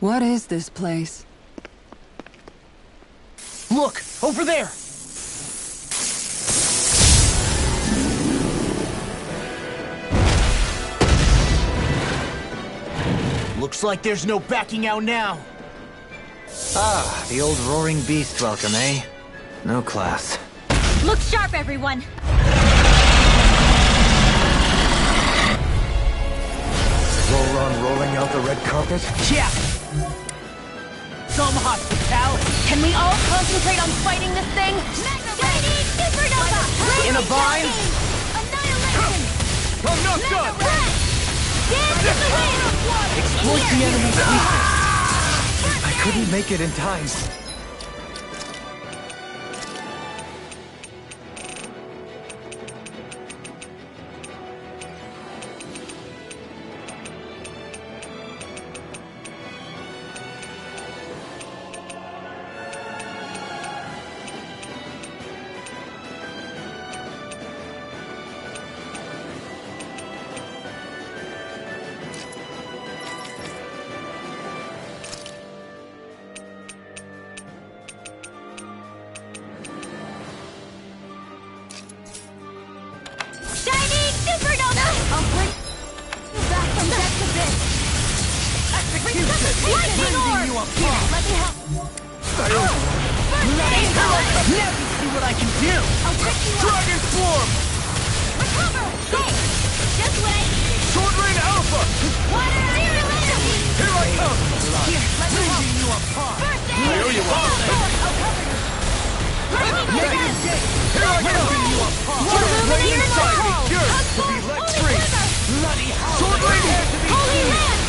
What is this place? Look! Over there! Looks like there's no backing out now. Ah, the old roaring beast welcome, eh? No class. Look sharp, everyone! Roll on rolling out the red carpet? Yeah! Some hospitality! Can we all concentrate on fighting this thing? Shiny Supernova! In a bind? Annihilation! I'm not done! Dance in the wind! Exploit the enemy's weakness! I couldn't make it in time. Shiny Supernova! I'll bring you back from death to this! Execution! Lightning Orb! Here, let me help! Now you see what I can do! I'll pick you up! Dragon Swarm! Recover! Hey! Just what I needed! Sword Rain Alpha! Water! Zero energy! Here I come! Here, let me help! You apart! First aid! I owe you one. I'll cover you! Negative Gate! Here I come! You apart! Illuminate your Inside me, soul! yours Hug to be force, let holy free! quiver! Bloody Sword Rain Hand to be Holy used! hand!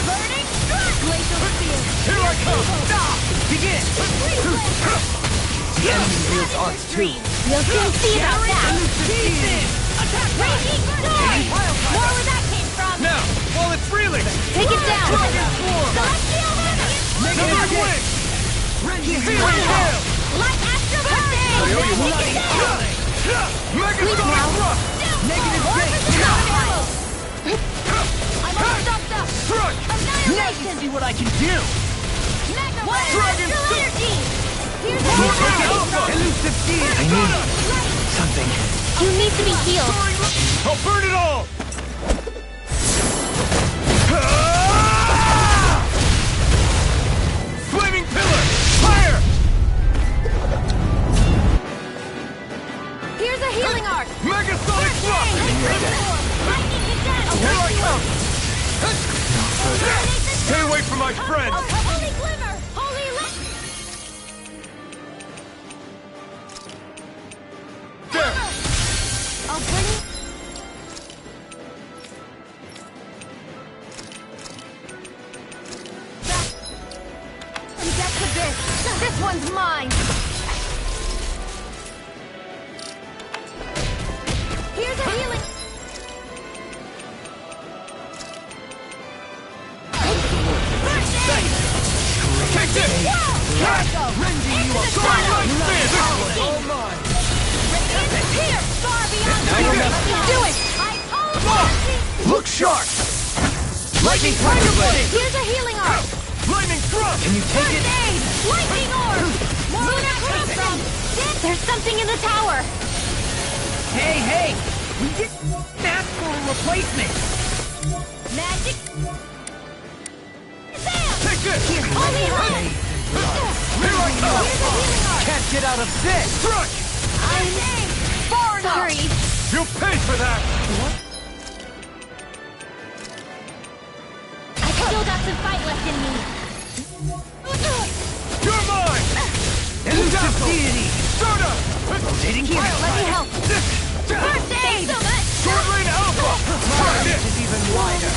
Burning strike! Glacial spear! Here I come! Stop! Begin! The enemy wields arts too. We'll soon see about that! Attack! Raging Storm! More where that came from! Now, while it's reeling! Take it down! Dragon Swarm! Celestial Weather! Negative Wing! Feeling Hail! Light Astral Burning! I owe you one. Take it down! Megasonic Thrust! Negative Gate! I'm all stuffed up! Struck! Now Annihilation! you see what I can do! Mega Dragon Astral Stick! Energy! Here's a Sword Rain healing Alpha! Elusive Gear! I need something. You need to be healed. I'll burn it all! Flaming Pillar! Fire! Here's a healing arc! Megasonic Thrust! Lightning Condensed! Here I come! Stay away from my friend! Holy Glimmer! Holy Light! There! I'll bring you... back from death to this! This one's mine! Here's a healing... Take this! Rending you up! Starlight Spear! This one's all mine! Radiance here! Far beyond Now you're Let not- me do it! I own Look sharp! Lightning Tiger Blade! Here's a healing arc! Lightning Thrust! Can you take First it? aid! Lightning orb! More where that came from! There's something in the tower! Hey! We didn't ask for a replacement! Magic... Bam! Take this! Holy Hunt! Here I come! Here's a healing arc! Can't get out of this! Struck! I'm named! Sorry! You pay for that! I still got some fight left in me! You're mine! Elusive Deity! Soda! Rotating Here, let me help! First aid! So much! Sword Rain Alpha! Try this! Is even wider.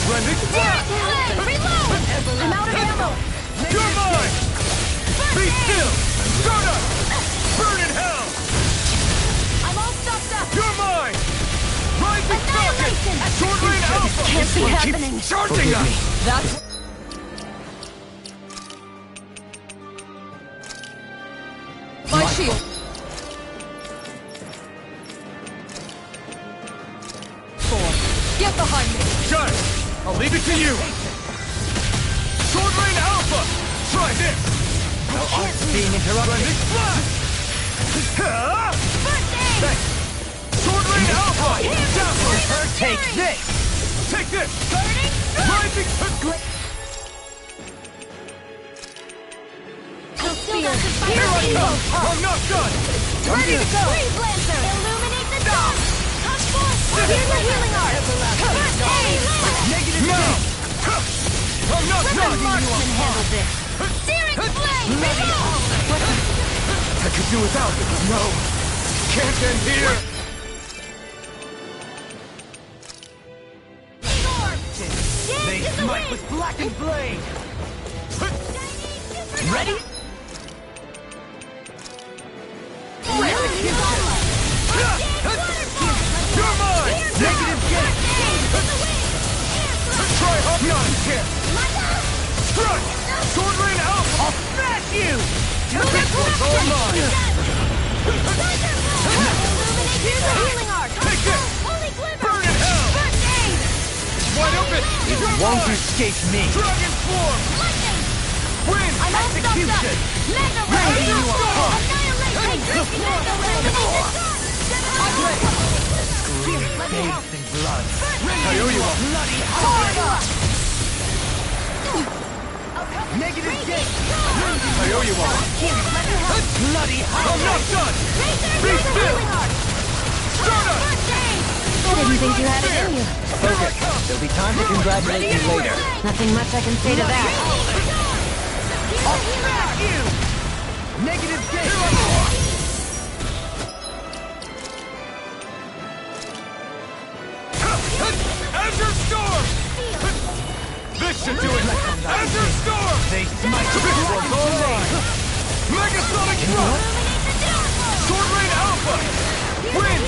Rending Blast! Reload! I'm out of ammo! You're mine! Be still! Soda! Burn in hell! I'm all stuffed up! You're mine! Rising Falcon! Annihilation! Sword Rain Alpha! Can't be happening! Charging Forgive us! me. That's... My shield! Get behind me! Giant! I'll leave it to you! Sword Rain this! No art's being interrupted. Blending Splash! Thanks! Sword Rain Alpha! Dazzle! Take this! Take this! Rising to... Here I come! I'm not done! Ready to go! Illuminate the dark! Touch force! Here's the healing art! First aid! Negative now! I'm not Let the done! marksman handle this! Searing flame! Reload! I could do without this. No! Can't end here! They smite with blackened blade! Ready? You're mine! Negative gate! Try Hawkeye! Strike! Sword Rain Alpha! I'll smash you! This one's all mine! Here's the healing art! Take this! Holy glimmer! Burn in hell! First aid! Wide open! It You're won't mine! escape me! Dragon Swarm! Lightning! Win! I'm all stuffed up! Execution! Mega ray! Ready, you are! Annihilate! Mega ray! Let me help! Bathed in blood. I owe you one! Bloody Florida! Negative gate! I owe you one! Bloody I'm not done! Be still! Stardust! I didn't think you had it in you. Focus. There'll be time to congratulate you later. Nothing much I can say to that. I'll smash you! Negative gate! Azure Storm! This should do it! Azure Storm! They smite This one's all mine! Megasonic Thrust! Sword Rain Alpha! Win!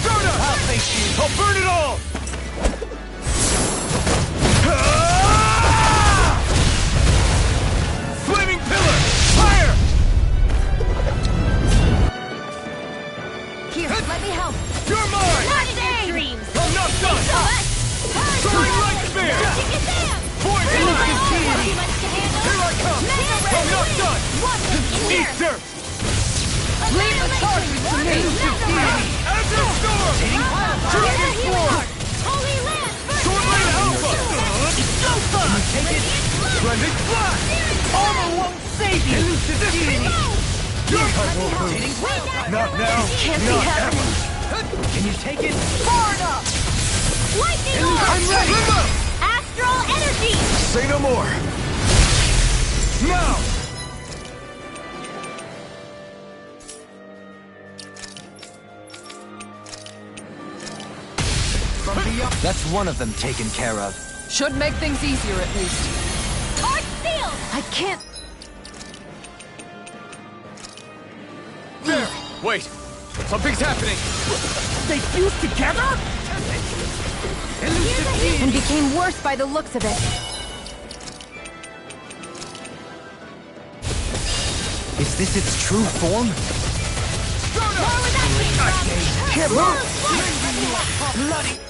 Stardust! I'll face you! I'll burn it all! Flaming Pillar! Fire! Here, let me help. You're mine! Dreams. I'm not done! Soaring Light Spear! Void Blast! Here I come! I'm not done! Eat dirt! Leave the charges to me. Azure Storm! Dragon Swarm! Holy Land. Sword Rain Alpha! Take it! Blending Splash! Armor won't save you! Elusive Genie! You're not now, Can't be not happening. ever! Can you take it? Far enough. Lightning I'm Orb. ready! Astral energy. Say no more! Now! That's one of them taken care of. Should make things easier at least. Art seal. I can't. There! Wait! Something's happening! They fused together? Elusive Genie! And became worse by the looks of it. Is this its true form? Where was that came from? Can't move! Bloody!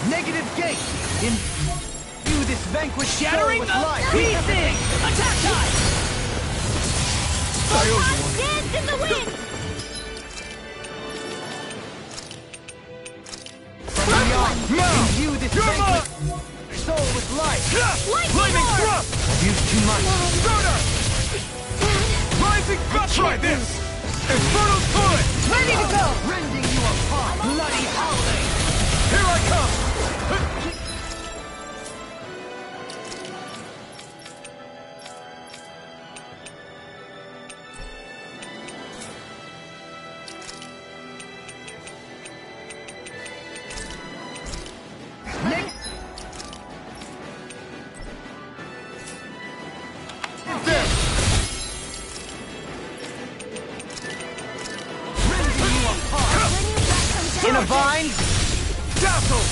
Negative gate! Imbue this vanquished shattering with life! Pieces! Attack time! Dance in the wind! Now! Imbue this You're vanquished soul with life! Flaming Thrust! I've used too much. Stardust! Rising Thrust! Try this! Infernal Torrent! Ready to go! Rending you apart! Bloody howling! Here I come! In a vine? Dazzle!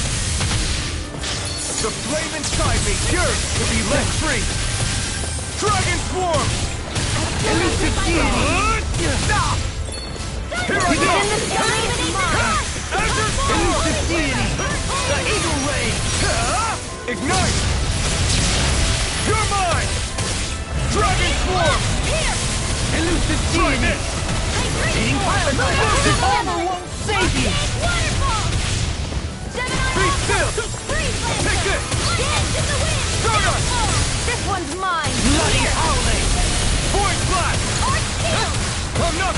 The flame inside me yearns to be let free! Dragon Swarm! Elusive Genie! Stop! Here I Begin come! the sky is mine. Azure Elusive deity! The Eagle Ray! Ignite! You're mine! Dragon Swarm! Here. Elusive Try deity! this! Eating fire! This armor won't save you! Waterfall. Be still! Freeze Lancer. Take this! Dance in the wind. Stardust! This one's mine. Bloody Here. howling! Void Blast! Arch Steel. I'm not...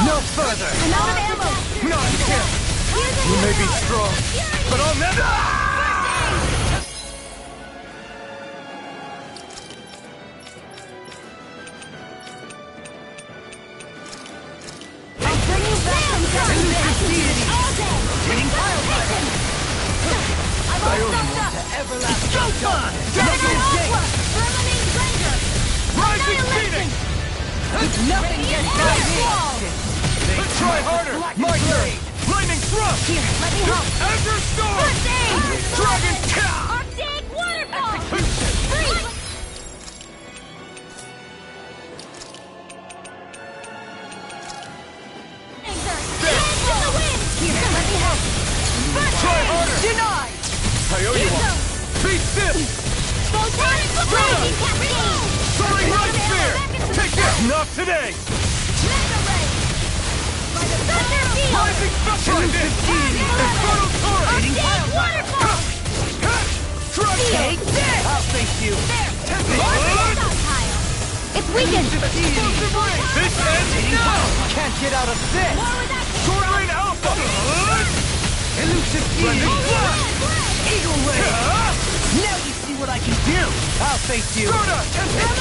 No further! I'm out of ammo. Not here! Here's a You may be healing strong, but I'll never... I'll bring you back from Elusive deity! all day. Eating fire! I'm all stuffed up. Everlasting darkness! Negative Aqua. Vermilion Ranger. Rising Phoenix! Nothing gets by me! Let's try harder! My turn! Lightning Thrust! Here, let me help. Azure Storm! First aid. Dragon Tap! Arctic Waterfall. Freeze. Dance in the wind. Here, let me help. First Try aid. harder! Denied. I owe you one! Be still! Photonic Blazing Cascade. Soaring Light Spear! Take this! Not today! Mega Ray. Thunder Field. Rising Try this! Infernal Torrent! Arctic Waterfall. Dragon Take this. I'll face you! Large stockpile. It's weakened. Explosive Ring! This ends now! Can't get out of this! More with that. Sword Rain Alpha! Elusive Blending deity! Blast! Eagle Ray! Now you see what I can do! I'll face you! Stardust!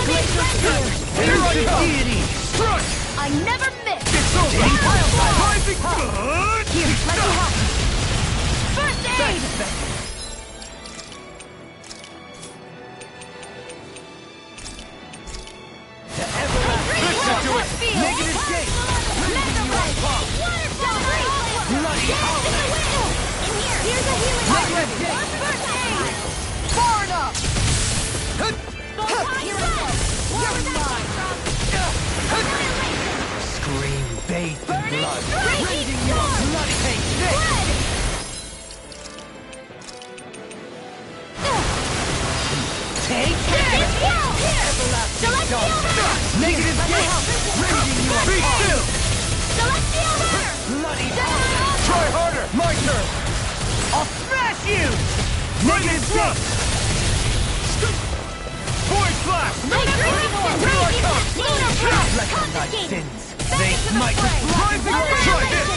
Glacier Spear! Here I Elusive come! deity! Strike! I never miss. It's over! Rising Blood! Here, let me help. First aid. The everlasting Listen to it! Negative gate! Mega Ray. Waterfall. Bloody howling! In here. Here's a healing Negative item. gate! First aid. Far enough! Here I go. You're mine. Scream bathed in Burning blood! strike. Rending your bloody take this! Blood. Take Here. everlasting Celestial darkness! Hammer. Negative gate! Rending you Be apart! still! Celestial Hammer. Bloody howling! Try harder! My turn! I'll smash you! Negative gate! Void Blast! Here I come. Reckon thy sins! They might Rising Try this!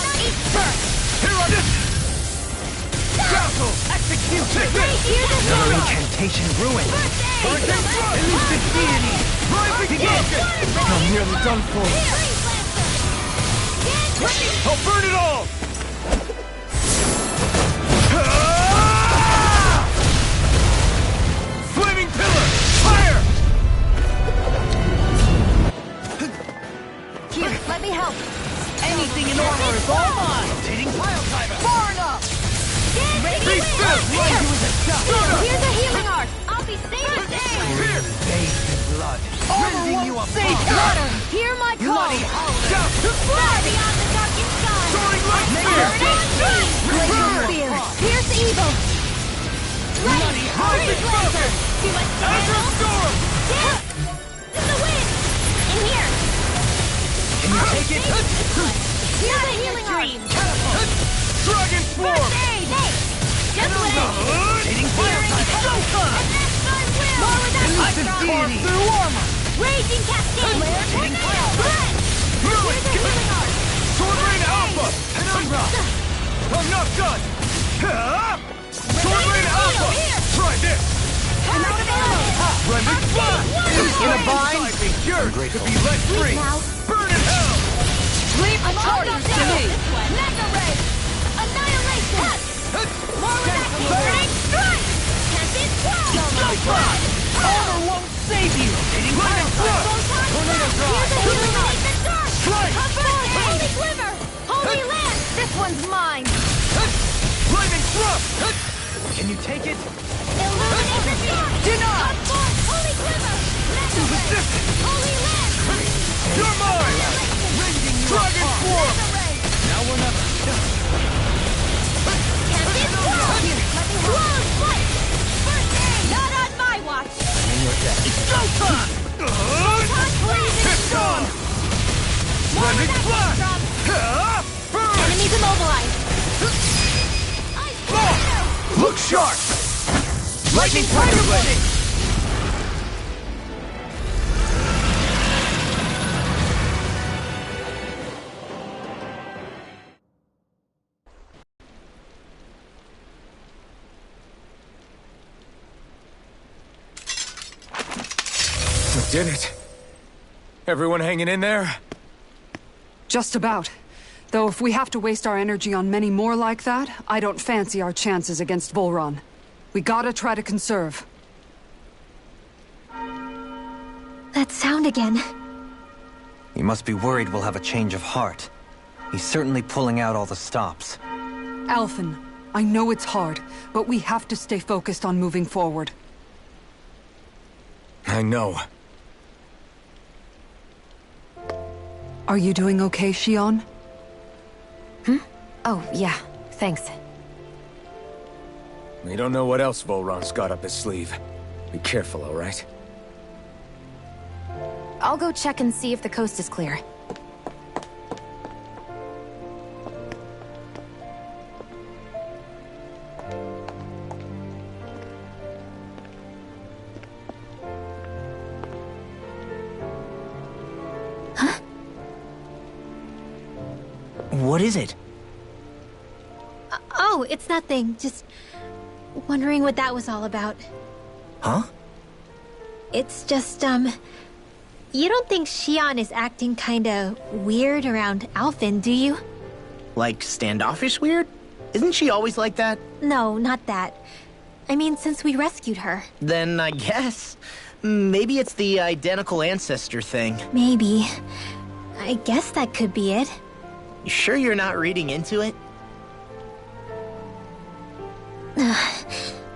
Here I this! Castle! execute! Another Incantation ruined! Hurricane Thrust! Elusive deity! Rising Falcon! I'm nearly done for! I'll burn it all! Flaming Pillar! Fire! Here, let me help. Anything in armor is all mine! Rotating pile driver! Far enough! Be still! Blind you with a shot! Here's a healing art. I'll be safe as air. Here! Bathed in blood! Rending you Safe apart! water. Hear my call. Bloody howling! Down! Fly beyond the darkened sky. Soaring Light Spear! Glacier Spear. Pierce evil. Bloody howling! Freeze Lancer. Too much to Azure handle. Storm! Dip. To the wind. In here. Can you take it? Here's a healing art. Dragon Swarm! First aid. Hey. Just what I need. Rotating pile driver! Go time! More with that Elusive deity! Through armor! Raging Cascade. Rotating pile Blood. Through Here's a it! healing art. Sword Rain Alpha! Penumbra! I'm not done! Sword Rain Alpha! Try this! I'm out of ammo. Rending Blood! In a bind? Yours to be let free! now. Burn in hell! Leave the I'm all charters knocked to out. me! Mega Ray. Annihilation. More with that burning strike. Tempest Swirl. Armor won't save you! Rotating pile driver! Photon Tornado Blast. drive! Here's a healing art. The dark. Strike! Quiver! Holy Land! This one's mine! Lightning thrust! Can you take it? Illuminate the dark! Deny! Come forth! Holy Quiver! Mega Ray! Holy Land! You're mine! Dragon Force! Now or never. Tempest Swirl! Swirl's Flight! First aid! Not on my watch! In your death. It's showtime! It's gone! Lightning Flash! Burn! Enemies immobilized! Look sharp! Lightning Tiger Blade! We did it. Everyone hanging in there? Just about. Though if we have to waste our energy on many more like that, I don't fancy our chances against Volron. We gotta try to conserve. That sound again. You must be worried we'll have a change of heart. He's certainly pulling out all the stops. Alphen, I know it's hard, but we have to stay focused on moving forward. I know. Are you doing okay, Shion? Oh, yeah. Thanks. We don't know what else Volron's got up his sleeve. Be careful, all right? I'll go check and see if the coast is clear. What is it? Oh, it's nothing. Just wondering what that was all about. Huh? It's just, you don't think Shion is acting kinda weird around Alphen, do you? Like standoffish weird? Isn't she always like that? No, not that. I mean, since we rescued her. Then I guess. Maybe it's the identical ancestor thing. Maybe. I guess that could be it. You sure you're not reading into it?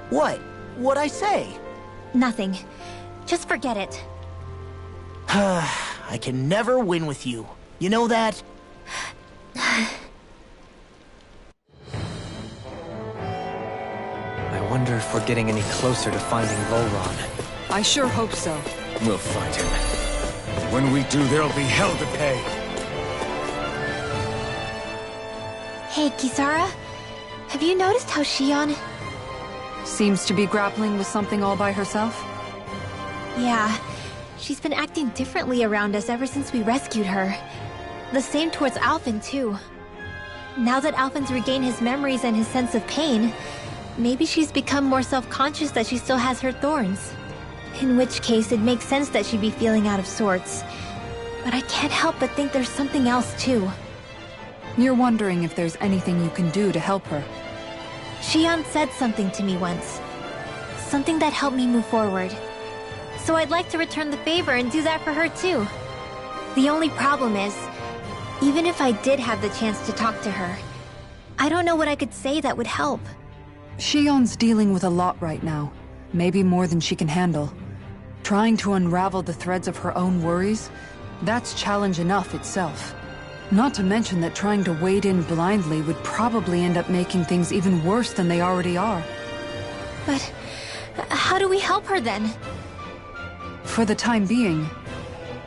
What? What'd I say? Nothing. Just forget it. I can never win with you. You know that? I wonder if we're getting any closer to finding Volron. I sure hope so. We'll find him. When we do, there'll be hell to pay. Hey, Kisara. Have you noticed how Shion... Seems to be grappling with something all by herself? Yeah. She's been acting differently around us ever since we rescued her. The same towards Alphen, too. Now that Alphen's regained his memories and his sense of pain, maybe she's become more self-conscious that she still has her thorns. In which case, it makes sense that she'd be feeling out of sorts. But I can't help but think there's something else, too. You're wondering if there's anything you can do to help her. Shion said something to me once. Something that helped me move forward. So I'd like to return the favor and do that for her too. The only problem is, even if I did have the chance to talk to her, I don't know what I could say that would help. Shion's dealing with a lot right now. Maybe more than she can handle. Trying to unravel the threads of her own worries, that's challenge enough itself. Not to mention that trying to wade in blindly would probably end up making things even worse than they already are. But how do we help her then? For the time being,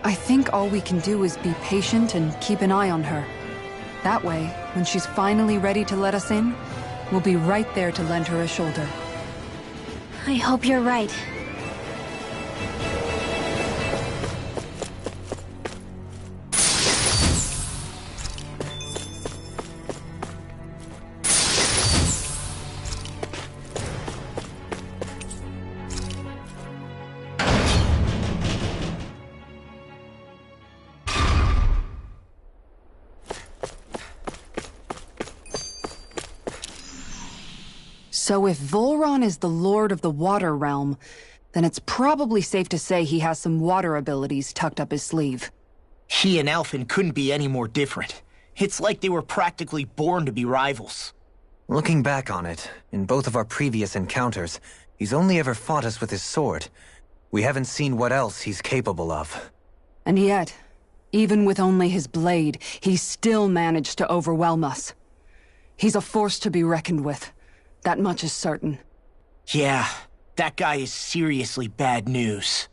I think all we can do is be patient and keep an eye on her. That way, when she's finally ready to let us in, we'll be right there to lend her a shoulder. I hope you're right. So if Volron is the Lord of the Water Realm, then it's probably safe to say he has some water abilities tucked up his sleeve. He and Alphen couldn't be any more different. It's like they were practically born to be rivals. Looking back on it, in both of our previous encounters, he's only ever fought us with his sword. We haven't seen what else he's capable of. And yet, even with only his blade, he still managed to overwhelm us. He's a force to be reckoned with. That much is certain. Yeah, that guy is seriously bad news.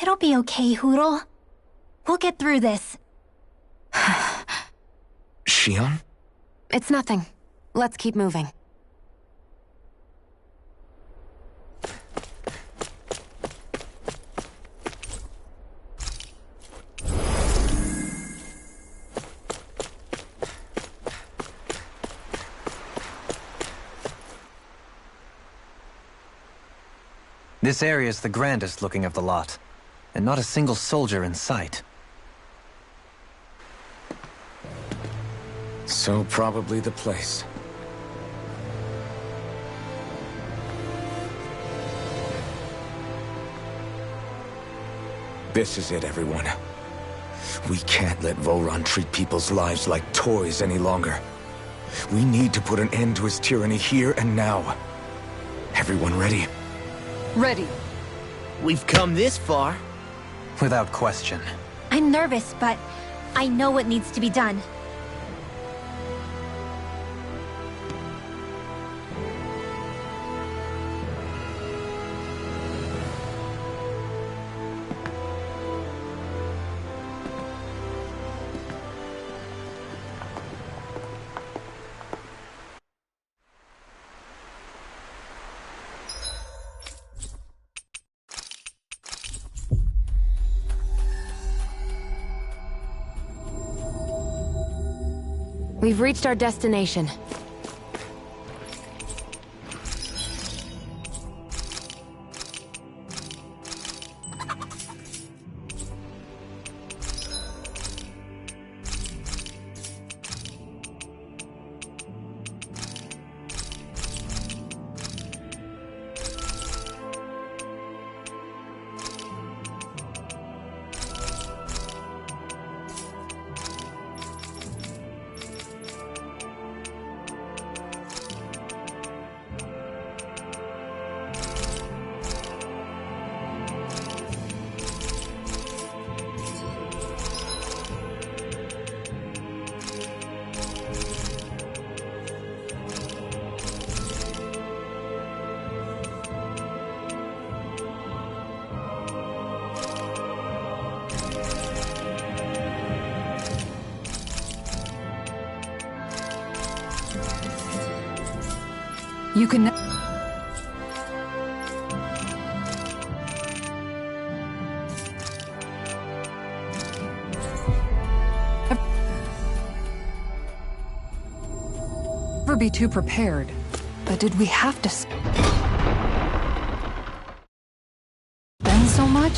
It'll be okay, Hootle. We'll get through this. Shion? It's nothing. Let's keep moving. This area's the grandest looking of the lot, and not a single soldier in sight. So probably the place. This is it, everyone. We can't let Voron treat people's lives like toys any longer. We need to put an end to his tyranny here and now. Everyone ready? Ready. We've come this far. Without question. I'm nervous, but I know what needs to be done. We've reached our destination. You can... never be too prepared. But did we have to spend so much?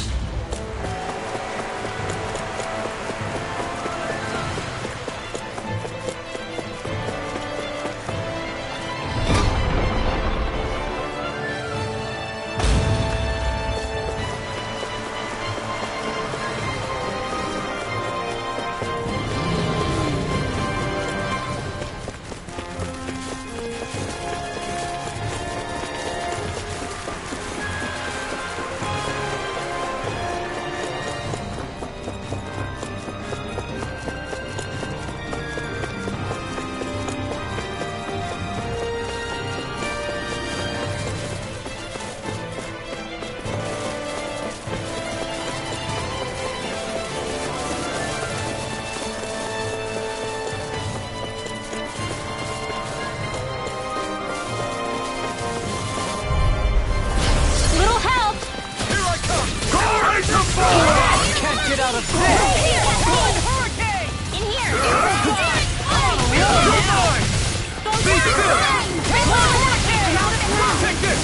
Get out of there! Hurricane! In here! You're mine! Be still! Take this!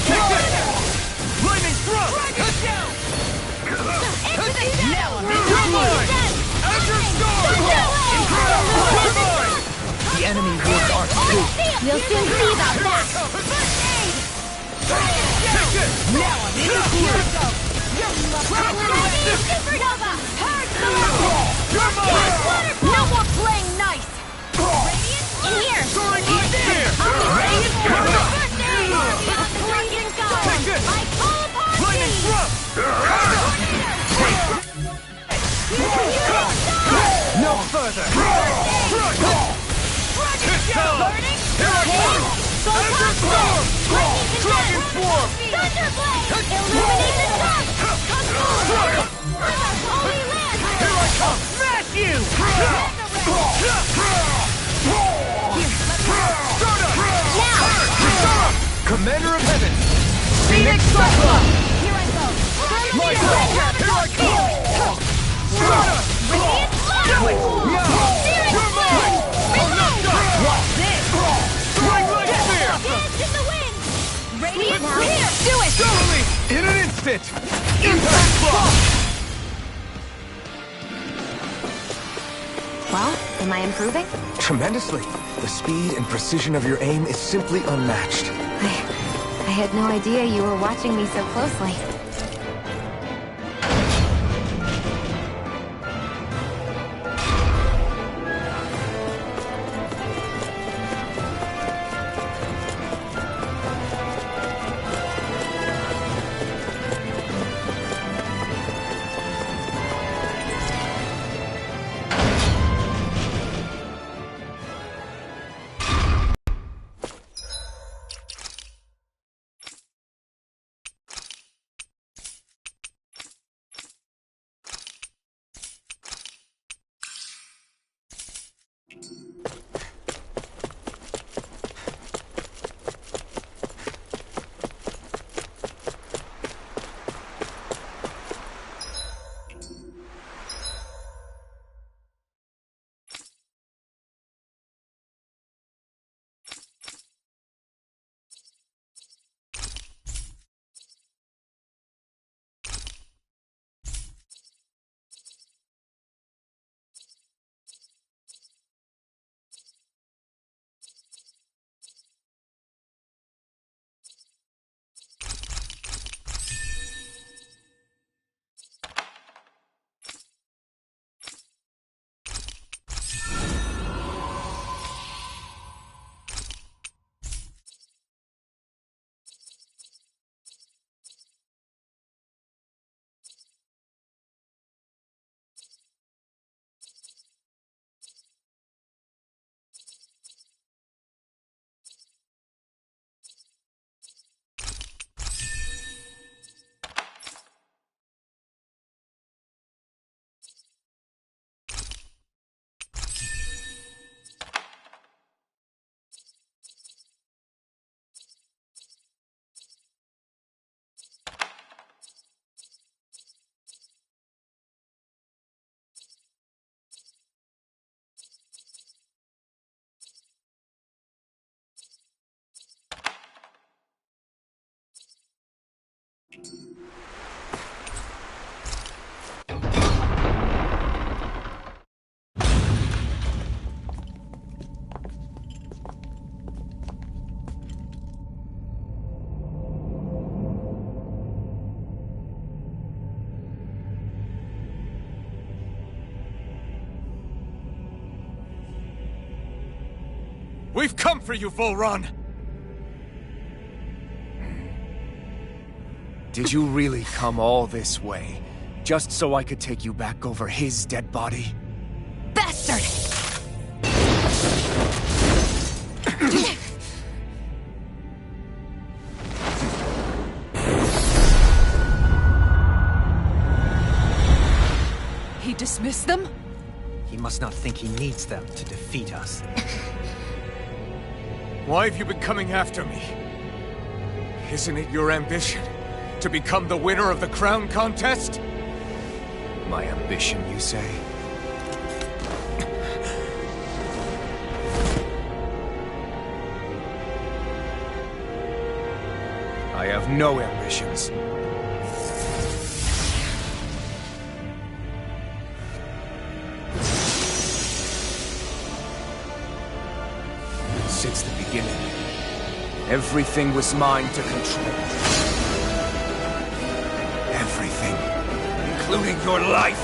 Take this! Lightning thrust! You're mine! Azure Storm! You're mine! The enemy wields arc too. We'll soon see about that! Take this! Now I'm in the Supernova! No more playing nice! Here! Soaring light spear! First aid! Blazing Golem! Take this! I call upon Lightning thee! thrust! No further! Hit down! Burning! Here I come! Enter storm! Dragon swarm! Thunderblade! Illuminate the sun! Come forward! Holy Land! Here I come! Smash you! Commander of Heaven! Phoenix Cyclone! Here I go! Light up! Here I come! Radiant Flame! You're mine! I'm not done! What's this? Soaring light spear! Dance in the wind! Radiant Spear! Do it! Totally! In an instant! Impact block! Well, am I improving? Tremendously. The speed and precision of your aim is simply unmatched. I had no idea you were watching me so closely. We've come for you, Volron! Did you really come all this way? Just so I could take you back over his dead body? Bastard! He dismissed them? He must not think he needs them to defeat us. Why have you been coming after me? Isn't it your ambition to become the winner of the crown contest? My ambition, you say? I have no ambitions. Since the beginning, everything was mine to control. Everything. including your life.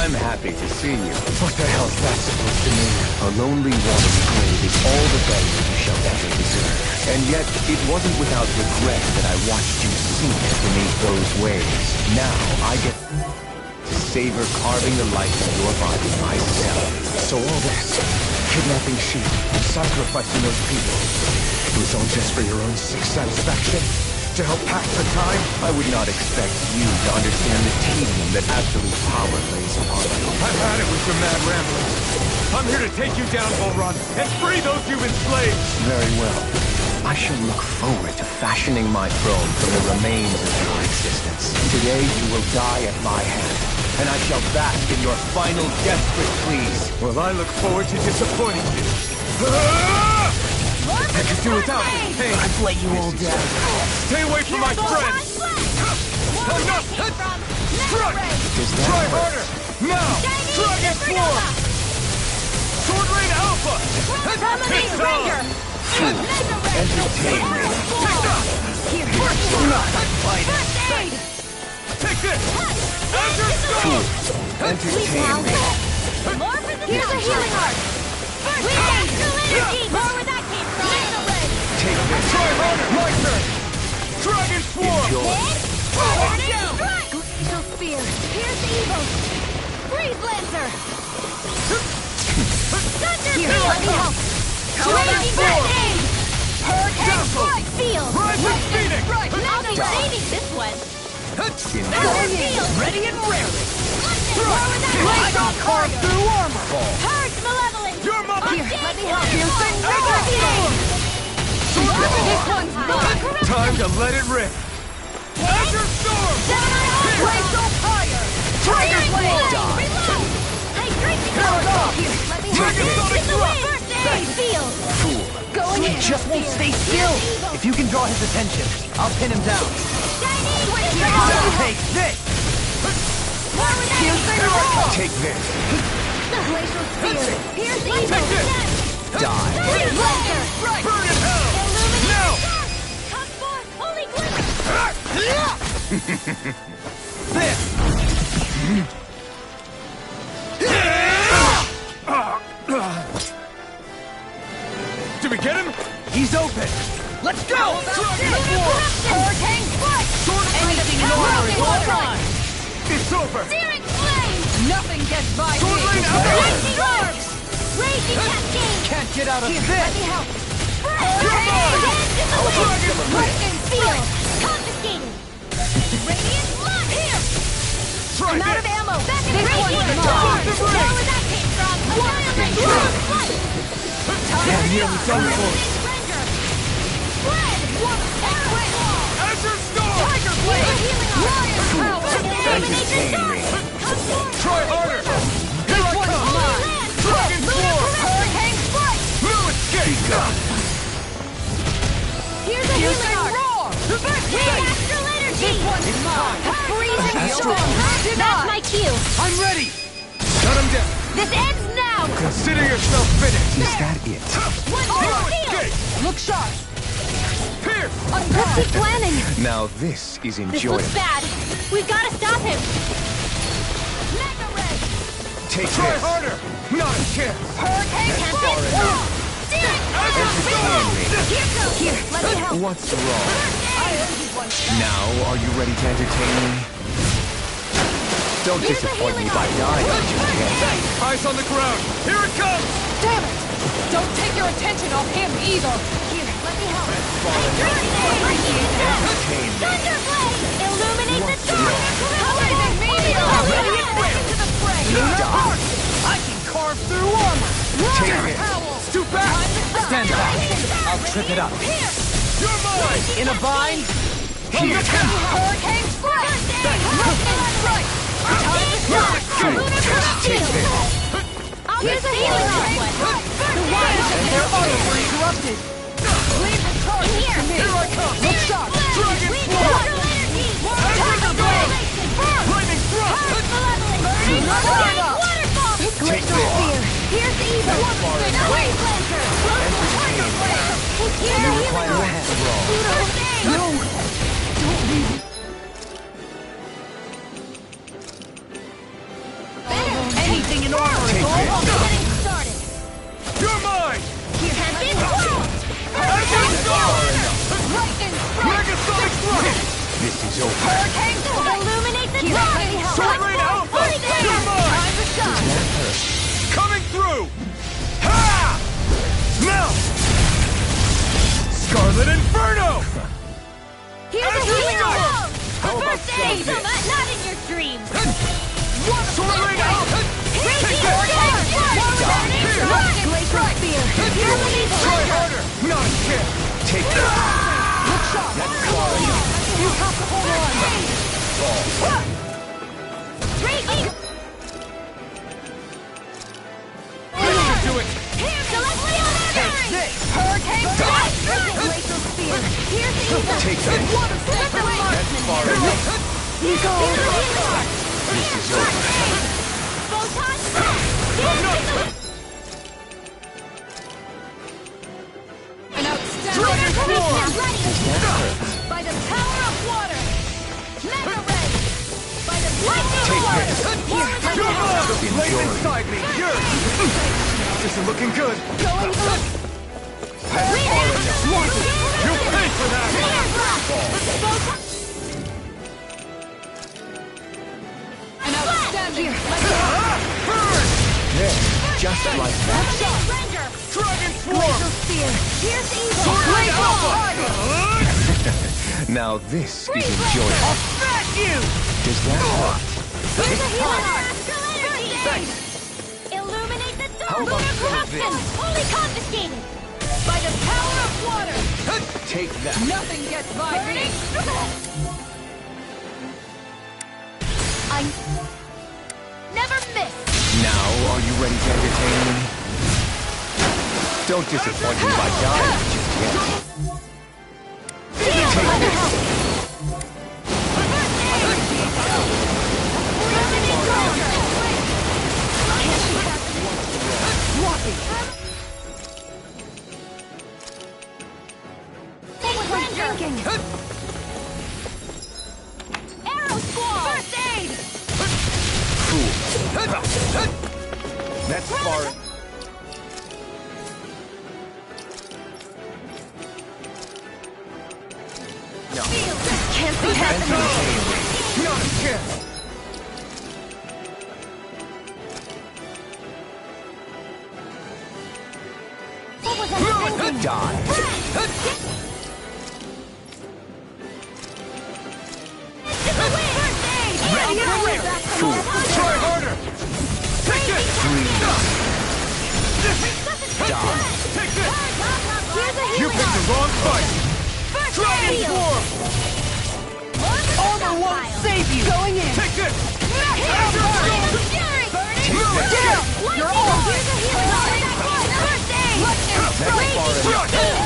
I'm happy to see you. What the hell's that supposed to mean? A lonely watery grave is all the better you shall ever deserve. And yet, it wasn't without regret that I watched you sink beneath those waves. Now, I get to savor carving the life of your body myself. So all this, kidnapping sheep, sacrificing those people, it was all just for your own sick satisfaction? To help pass the time? I would not expect you to understand the tedium that absolute power lays upon you. I've had it with your mad ramblings. I'm here to take you down, Volron, and free those you've enslaved! Very well. I shall look forward to fashioning my throne from the remains of your existence. Today you will die at my hand, and I shall bask in your final desperate pleas. Well, I look forward to disappointing you. I could do without this pain. I've let you all down. Stay away from my friends! I'm not... Strike! Try harder! Now! Dragon Form! Sword Rain Alpha! It's on! Entertain me. Take that! Not fighting. Take this! Azure Storm! Entertain me. Here's a healing arc! With astral energy! More where that came from! Take this. Try harder! My turn! Dragon Swarm! Enjoy. Glacial Spear! Here's the evil! Freeze Lancer! Thunder Field! Raging Grenade! Hurricane Strike Field! Rising Phoenix! I'll be saving this one! Enjoy. Thunder Field! Ready and raring. Glacial Carve through armor. Purge Malevolence! You're my... Let me help you! Piercing Rigor Field! This one's mine! Time to let it rip! Azure Storm! Glacial fire. Tiger blade. Reload! Hydration Let me help Dragon you! Sonic It's the Thrust! First Aid Field! Fool. Going He in! just won't stay still. If you can draw his attention, I'll pin him down. Take this. Take this. Glacial Spear! Here's the evil! Take this! Die. Burn in hell! Now! Come forth, Holy Glitter! This! Did we get him? He's open. Let's go. Hurricane Strike! Anything in order is all right. It's over! Searing Flame! Nothing gets by Sword me! Rain Alpha! Lightning Orbs! Raging Cascade! Can't get out of Let this. me help! Dragon Lightning Field! Confiscated! Radiant Blood! Here! Try I'm out this! of ammo! Back in This Radiant one's Charge! mine. Know where that came from! Annihilate! Blood! Damn, he only done for us. Ranger! Spread! Terror Claw! Azure Storm! Tiger Blade! Healing Arm! Power! Entertain me. Try harder! Here I come! Dragon Swarm! Hurricane Strike! No escape! Here's a healing arc! Reverse astral energy! This one's mine! Freezing Astral. storm! That's my cue! I'm ready! Shut him down! This ends now! Consider yourself finished! Is that it? One more field! Escape! Look sharp! Here! Let's keep planning! Now this is This enjoyable. looks bad! We've got to stop him! Mega Red! Take Try this. harder! Not a chance! Hurricane far Tempest! enough. Steering! Entertain me. Here, let me help! What's wrong? Now, are you ready to entertain me? Don't Here's a disappoint me healing by arm. dying. Just Eyes on the ground! Here it comes! Damn it! Don't take your attention off him either! Here, let me help! Hydration! entertain me. Thunderblade! Illuminate the storm! Blazing meteor! Ready and ready to the fray! Die. I can carve through armor. Take it. It's too fast! Stand back. I'll trip it up. You're mine! In a bind. Here. Hurricane Strike! Lightning Strike! Take this. Here's a healing arm! The wild! And their armor were interrupted. Leave the target to me! Here I come! Look sharp! Dragon Swarm! Energy! Tiger Blade! Lightning Thrust! Waterfall! Take this. Here's the evil! Wave Lancer! Tiger Blade! Here's the You healing require a arm! hand roll. First aid! No. Don't Fighting in armor is almost getting started. You're mine! Lightning strike! Megasonic thrust! This is over. Hurricane strike! Illuminate the target! Sword Rain Alpha! You're mine! Time to shine! Coming through! Ha! Now! Scarlet Inferno! Here's a healing round! How about First aid! some Not in your dreams! Sword Rain Alpha! Take this! Glacial Spear! Try harder! Not a chance! Take this. Look sharp! That's far enough. You have to hold on! Breaking! Do it! Take this! Hurricane strike! Glacial Spear! Here's the Take that. That's far enough. This is over. Photon blast! An outstanding Dragon Form! by the power of water! Mega Ray! By the lightning Take water! this. You're mine! Blaze Enjoy. inside me! Yours! This is looking good! Going up! You'll pay for that! An outstanding! Burn! There. Just like that. Dragon Swarm! Spear! Here's evil! Sword Rain Alpha! Now this is enjoyable. Smash you! Does that hurt? Here's a healing arc! Thanks! Illuminate the How dark! about Lunar corruption! Fully confiscated! By the power of water! Take that. Nothing gets by me! I never miss! Now, are you ready to entertain me? Don't disappoint me by dying just yet. Take this. Arrow Squall! First aid! Cool. That's far. No. Can't be happening! Not a chance! What was I thinking? Die. Fool! Try harder! Take it! Die. Take this! Here's a You healing picked the wrong fight! First Dragon aid! Swarm! Armor won't save you! Going in! Take this! Azure Storm! Take Down! that. You're on! Here's a healing arc! First aid! That's far enough.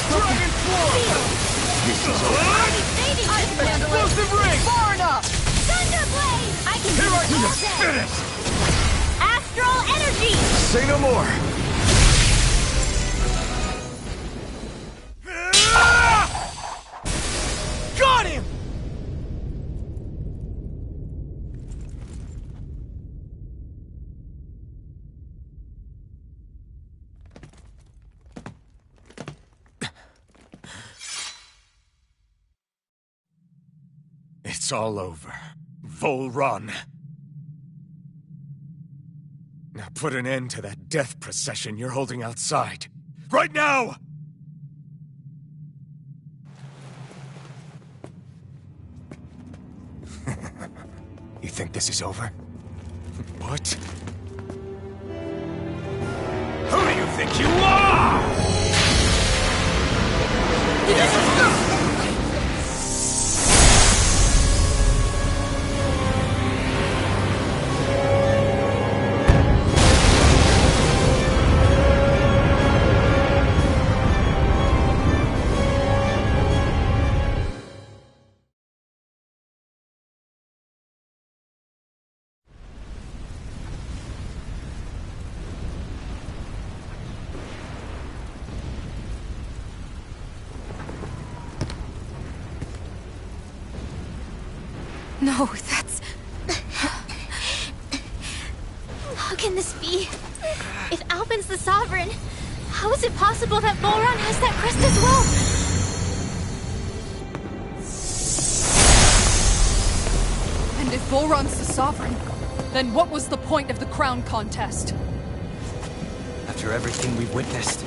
Dragon Swarm! This is over. Explosive ring! Far enough! Thunderblade! I can do Here I this all come! day! Finish! Astral energy! Say no more! Got him! It's all over. Vol Run. Now put an end to that death procession you're holding outside. Right now! You think this is over? What? Who do you think you are? No, that's... How can this be? If Alpin's the Sovereign, how is it possible that Volron has that crest as well? And if Volron's the Sovereign, then what was the point of the crown contest? After everything we've witnessed,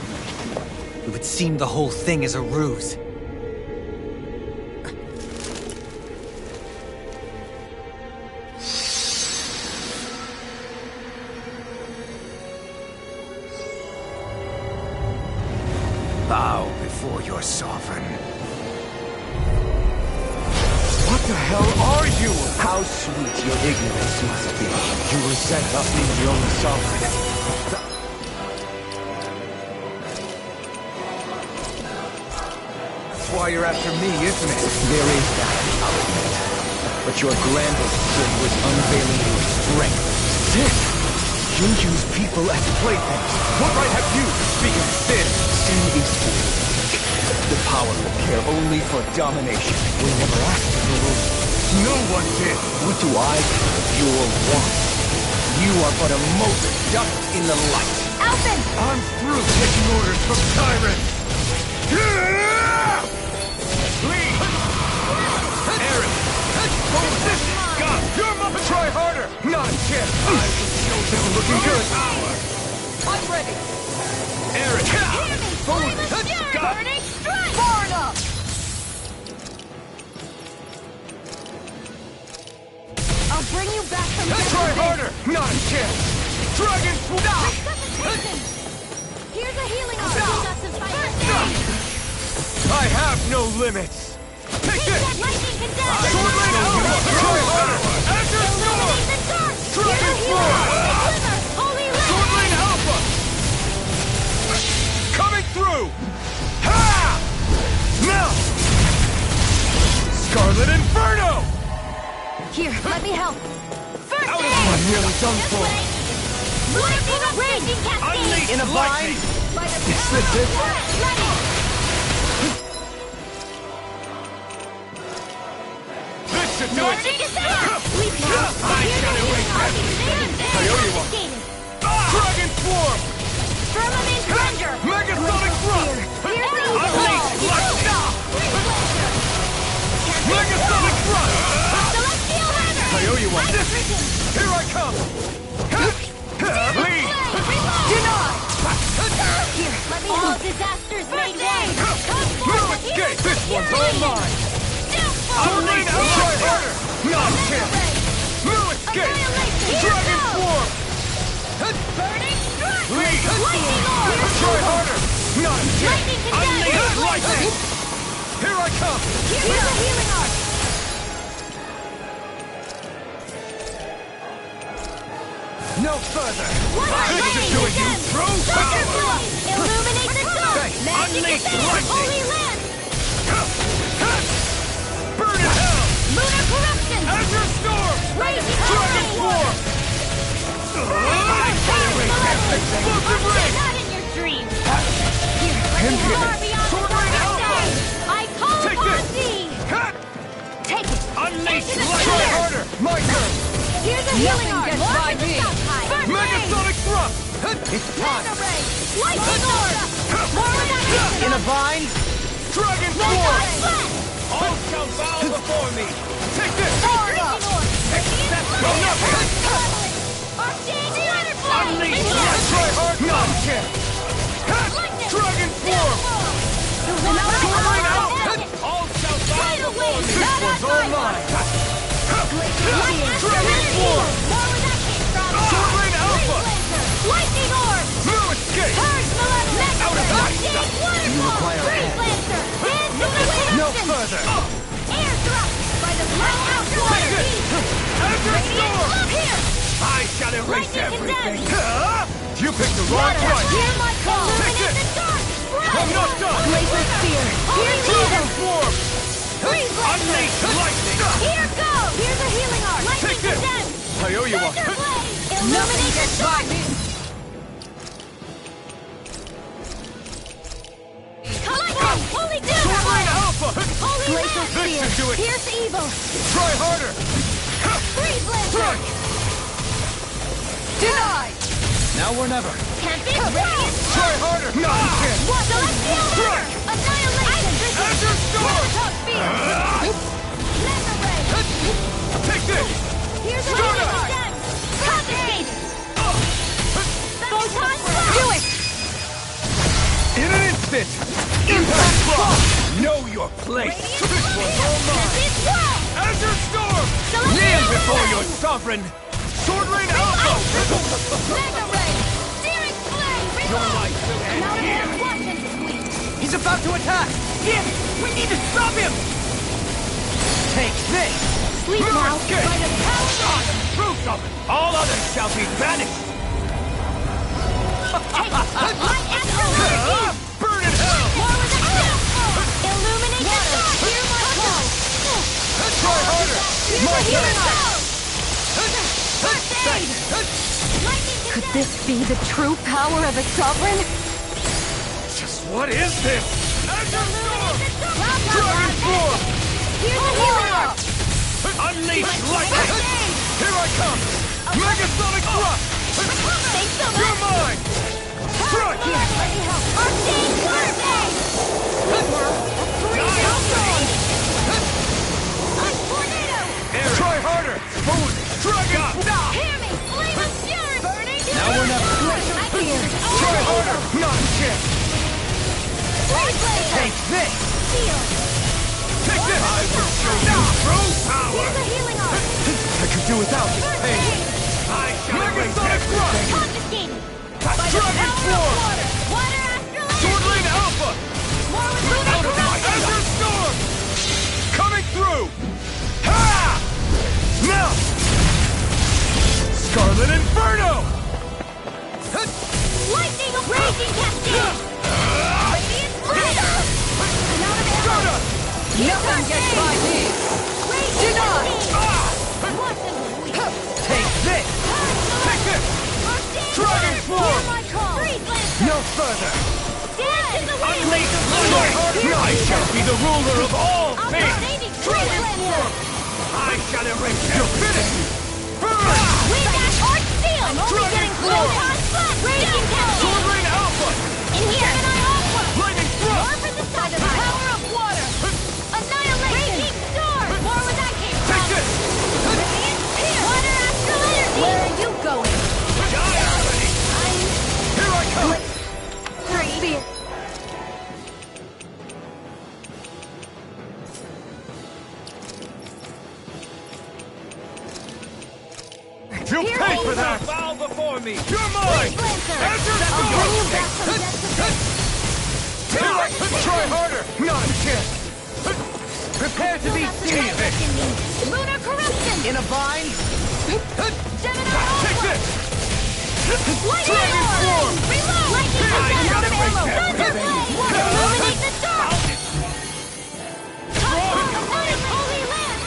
it would seem the whole thing is a ruse. Bow before your sovereign. What the hell are you? How sweet your ignorance must be. You resent us being the only sovereign. That's why you're after me, isn't it? There is that, I'll admit. But your grandest sin was unveiling your strength. Sin? You use people as playthings. What right have you to speak of sin? Sin is for the weak. The powerful care only for domination. We never asked for the rules. No one did. What do I care of your want? You are but a mote dust in the light. Alpin! I'm through taking orders from tyrants! Lead! Aaron! Hold this! God! You're my... Try harder! Not a chance! I will show them looking good! I'm ready! Aaron! Forward! God! Burning strike! Far enough! I'll bring you back from Try harder! Not a chance! Dragon Sword! Here's a healing arm! I have no limits! Take this! Lightning condemned! Sword Lane Alpha! Try harder! Azure Storm! Dragon Sword! Holy Sword Lane Alpha! Coming through! Ha! Now! Scarlet Inferno! Here, let me help. First Out of aid! I'm nearly done for. Lightning raging cascade! Unleash In a lightning! By the Is this it? Ready! This should do it! Leap now! I shall erase everything! I owe you one! Dragon Swarm! Firmament Ranger! Megasonic Thrust! Unleash lightning! Megasonic Thrust! Celestial Hammer! I owe you one! Here I come! Lead! Deny! Here, let me all disasters made one! No escape! This one's all mine! Unleash try harder! Not a chance! No escape! Dragon Swarm! Burning strike! Lead! Lightning orb! Try harder! Not a chance! Lightning Unleash condemned! lightning! Here I come! Here's a healing arm! No further! This should do it, you true! Illuminate the sun! Magic Unleash defense! lightning! Holy land! Burn in hell! Lunar corruption! Azure Storm! Raging Dragon Hurricane! Swarm! Explosive ring! Not in your dreams! Here, let me far beyond Sword the Rain dark Alpha! day! I call Take upon this! thee! Cut! Take it! Unleash Into the lightning! Try center! harder! My turn! Here's a healing arm! gets More by to the me. south side! Burn Megasonic Thrust! It's time! Mega ray! Lightning orb! More without In a vine? Dragon Mega Swarm! flash! All shall bow before me! Take this! Lightning orb! Accept no nothing! Arcane butterfly! Unleash light! Try hard! Not a chance! Dragon Swarm! Sword Rain Alpha! All shall bow before me! This one's all mine! Dragon Swarm! Sword Rain Alpha! Lightning orb! No escape! Purge malevolence! Out of sight! Arcane waterfall! require a Freeze hand. lancer! Dance of the wind! No further! Air thrust! By the light out water! Azure Storm! Here! I shall erase Lightning everything! condemned. You picked the wrong one! Hear my call! Take Illuminate this. the dark! I'm not done! Laser spear! Here Dragon goes! Swarm! Freeze lancer! Unleash lightning! Here goes! Here's a healing arm! Lightning Take this. condemned! I owe you one! Thunder blade! Illuminate the dark! Lightning! Holy Sword Rain doom! Alpha! Holy This land! should do it! Pierce evil! Try harder! Freeze lancer! Strike! Denied! Now or never. Tempest Radiant Try harder! Not a chance! Celestial Strike! Annihilation! Azure Storm! Top Spear! Mega Ray! Take this! Here's a Stun healing us! art! Confiscate! Photon Slash! Do it! In an instant! Impact Block! Know your place! This one's all mine! Azure Storm! Kneel before your sovereign! Sword Rain Alpha! Mega Ray! Searing Flame! Your life will end here! He's about to attack! Damn it! We need to stop him! Take this! Sleep now! Escape! By the power I am true summon! All others shall be banished! My extra Burn in hell! More with a Illuminate the dark! Hear my call! Try harder! My Healing turn! art! First aid! Lightning Could this be the true power of a sovereign? Just what is this? Azure Storm! Dragon Dragon Form! Here's a healing art! Unleash lightning! Here I come! Megasonic Thrust! Thanks so You're much! mine! Strike! Arcane Perfect! Try harder! Forward! Dragon! Hear me! Flame of Fury! Burning! Now or never! Try harder! Not a chance! Take this! Take this! I will show you true power! Here's a healing art! I could do without this pain! I shall Megasonic Thrust! Confiscating! Dragon Form! Water Astral Sword Rain Alpha! More with Lunar Out of my Corruption! Azure Storm! Coming through! Ha! Now! Scarlet Inferno! Lightning of Raging Cascade! Radiant Rider! Soda! Nothing gets by me! Deny! Take this! Take this! Dragon Form! No further! Unleash lightning! I shall be the ruler of all things! Dragon Form! I shall erase your finish! Burn! I'm only getting close! Raging Cascade! Sword Rain Alpha! In here! Lightning Thrust! More for the side of the power of water! Annihilation! Raging Storm! More where that came from! Take this! Radiant Spear! Water Astral Energy! Where are you going? Die already! Here I come! You'll pay for that! Bow before me! You're mine! Azure Storm! Try harder! Not a chance! Prepare to be sealed! Lunar Corruption! In a bind? Gemini Take this! Dragon Form! Reload! Lightning I out of gotta ammo! break that Thunderblade! Illuminate the dark! Holy Land!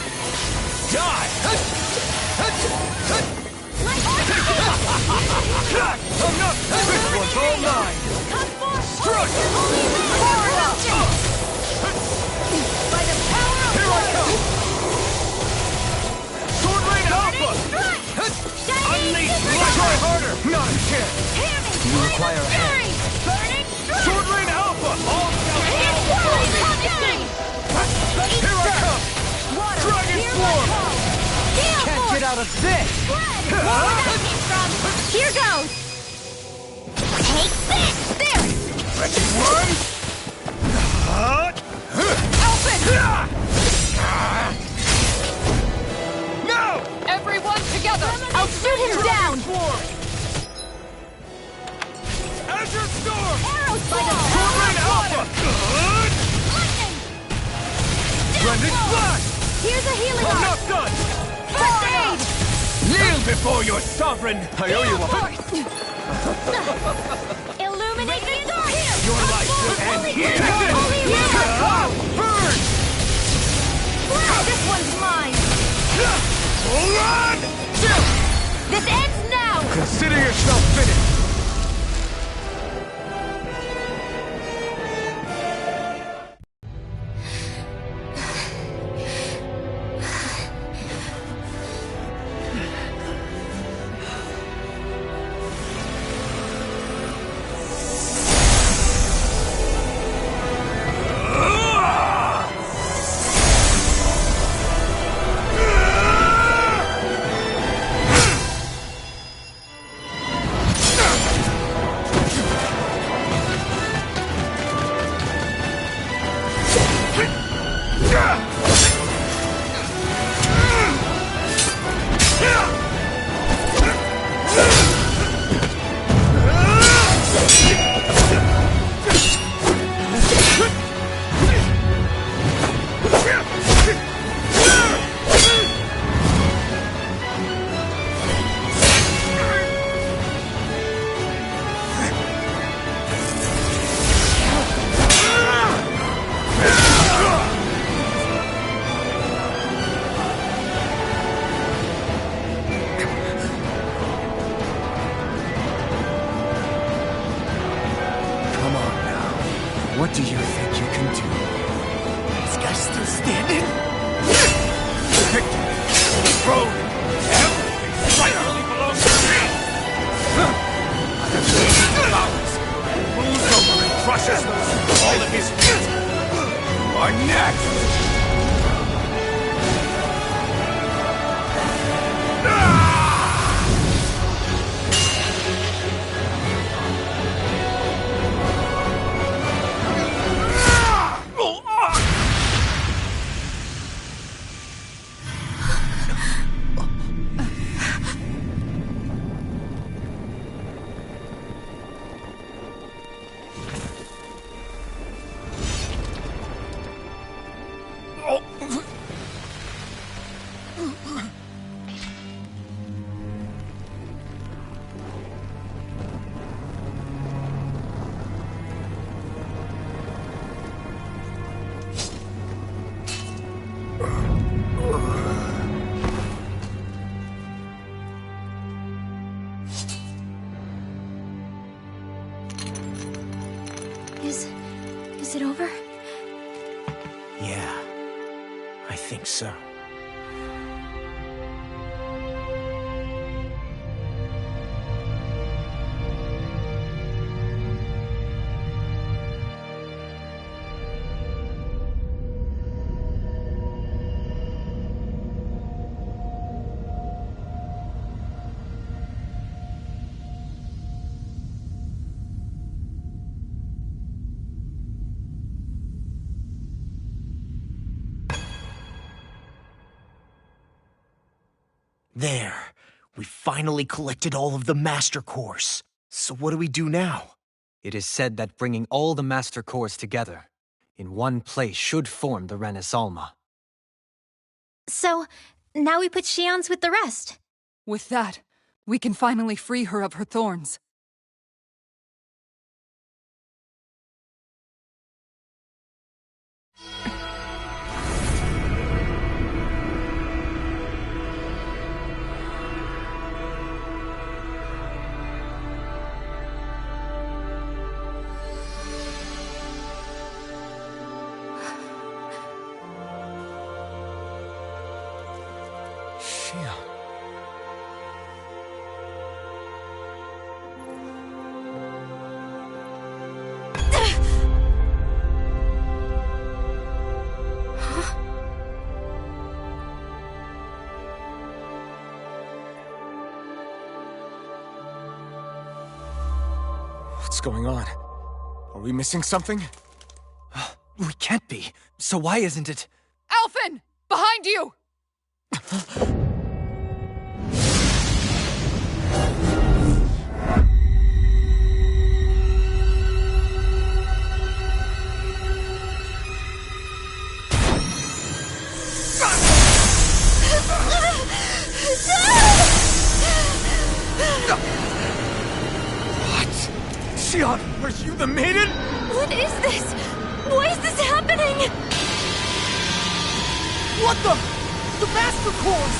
Die! I'm not! This one's all mine! Come forth! Struck! Holy Land! By the power of Here I come! Sword Rain Alpha! Unleash! Try harder! Not a chance! You require a hand. Burning Sword Rain Alpha! All shall bow before me! Here I come! Dragon Form! Can't get out of this! Here goes! Take this! There! Wretched one! No! Everyone together! I'll shoot him down! Azure Storm! Arrow Sword Rain Alpha! Lightning! Blended Flash! Here's a healing I'm art! not done! First aid! Kneel before your sovereign! I owe you one! Illuminate the dark! Your life will end here! Holy Land! Burn! This one's mine! Hold on! This ends now! Consider yourself finished! What do you think you can do? This guy's still standing? Victory! Throne! Everything rightfully belongs to me! I have waited for hours. Moves over and crushes those who call him his feet. You are next! Is it over? Yeah, I think so. There. We finally collected all of the Master Cores. So what do we do now? It is said that bringing all the Master Cores together in one place should form the Renis Alma. So, now we put Shion's with the rest. With that, we can finally free her of her thorns. What's going on? Are we missing something? We can't be. So why isn't it? Alphen! Behind you! Shion, are you the maiden? What is this? Why is this happening? What the? The Master Cores!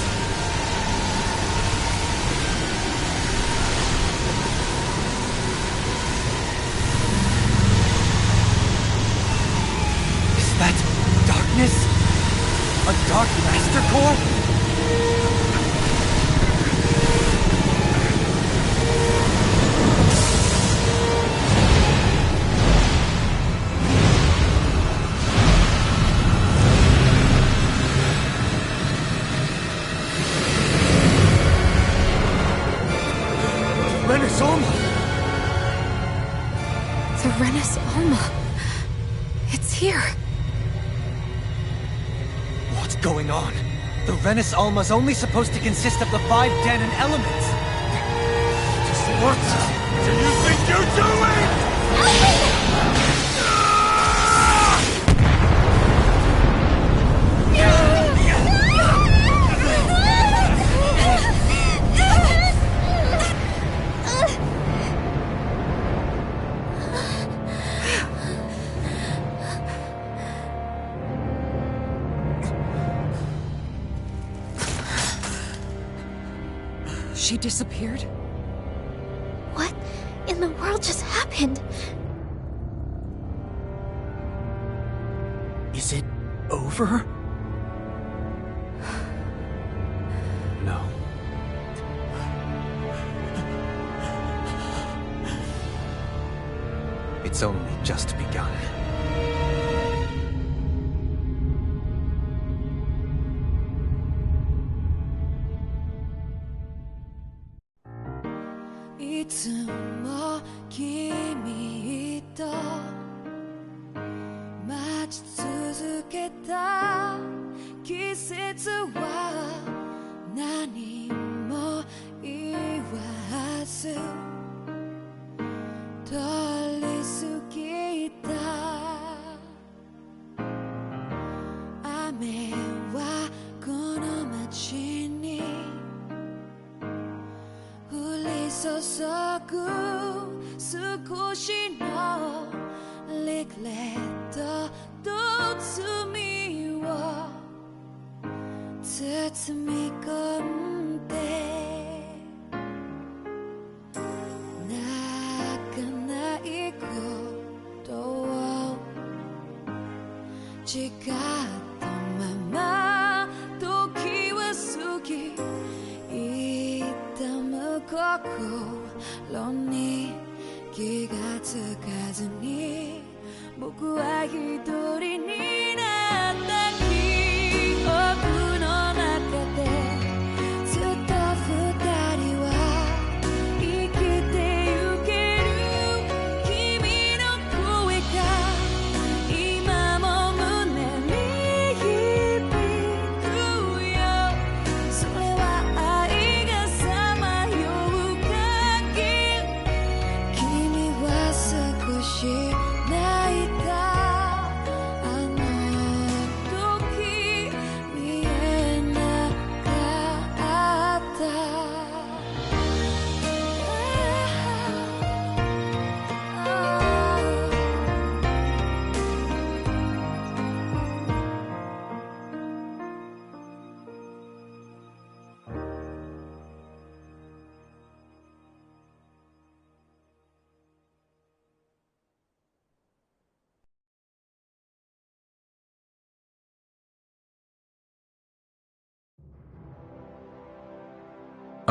Is that darkness? A dark Master Core? Renis Alma! The Renis Alma. It's here. What's going on? The Renis Alma's only supposed to consist of the 5 Danon elements. Just what do you think you're doing? She disappeared? What in the world just happened? for her? No. It's only just begun.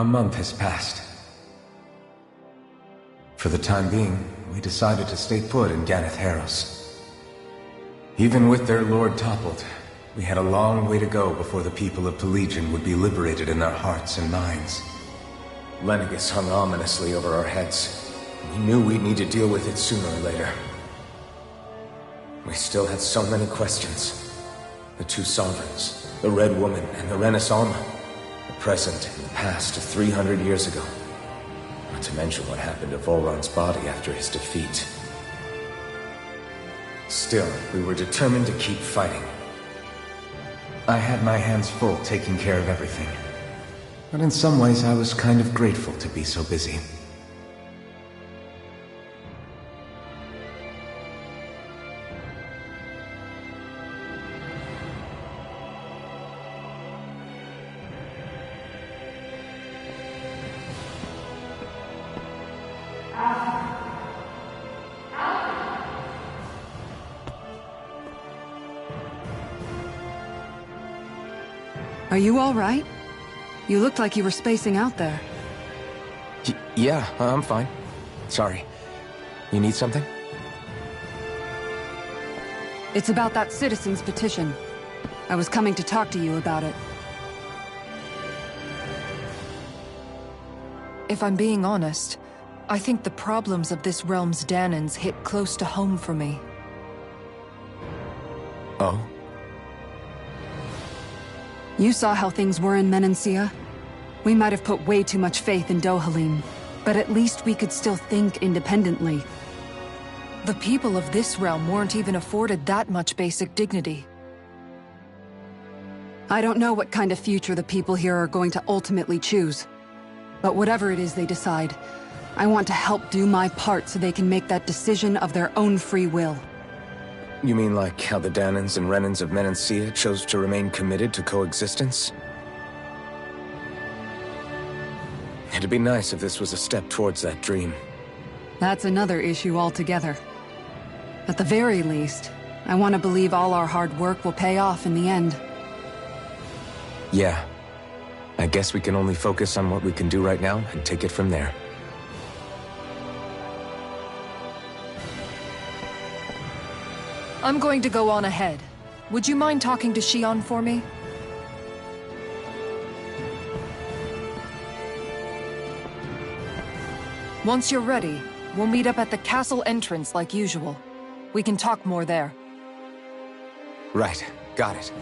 A month has passed. For the time being, we decided to stay put in Ganeth Haros. Even with their lord toppled, we had a long way to go before the people of Pelegion would be liberated in their hearts and minds. Lenegus hung ominously over our heads. We knew we'd need to deal with it sooner or later. We still had so many questions. The two sovereigns, the Red Woman and the Renaissance, the present and the past of 300 years ago. Not to mention what happened to Volron's body after his defeat. Still, we were determined to keep fighting. I had my hands full taking care of everything. But in some ways I was kind of grateful to be so busy. Are you all right? You looked like you were spacing out there. Yeah, I'm fine. Sorry. You need something? It's about that citizen's petition. I was coming to talk to you about it. If I'm being honest, I think the problems of this realm's Danans hit close to home for me. Oh? You saw how things were in Menancia. We might have put way too much faith in Dohalim, but at least we could still think independently. The people of this realm weren't even afforded that much basic dignity. I don't know what kind of future the people here are going to ultimately choose. But whatever it is they decide, I want to help do my part so they can make that decision of their own free will. You mean like how the Danans and Renans of Menancia chose to remain committed to coexistence? It'd be nice if this was a step towards that dream. That's another issue altogether. At the very least, I want to believe all our hard work will pay off in the end. Yeah. I guess we can only focus on what we can do right now and take it from there. I'm going to go on ahead. Would you mind talking to Xion for me? Once you're ready, we'll meet up at the castle entrance like usual. We can talk more there. Right. Got it.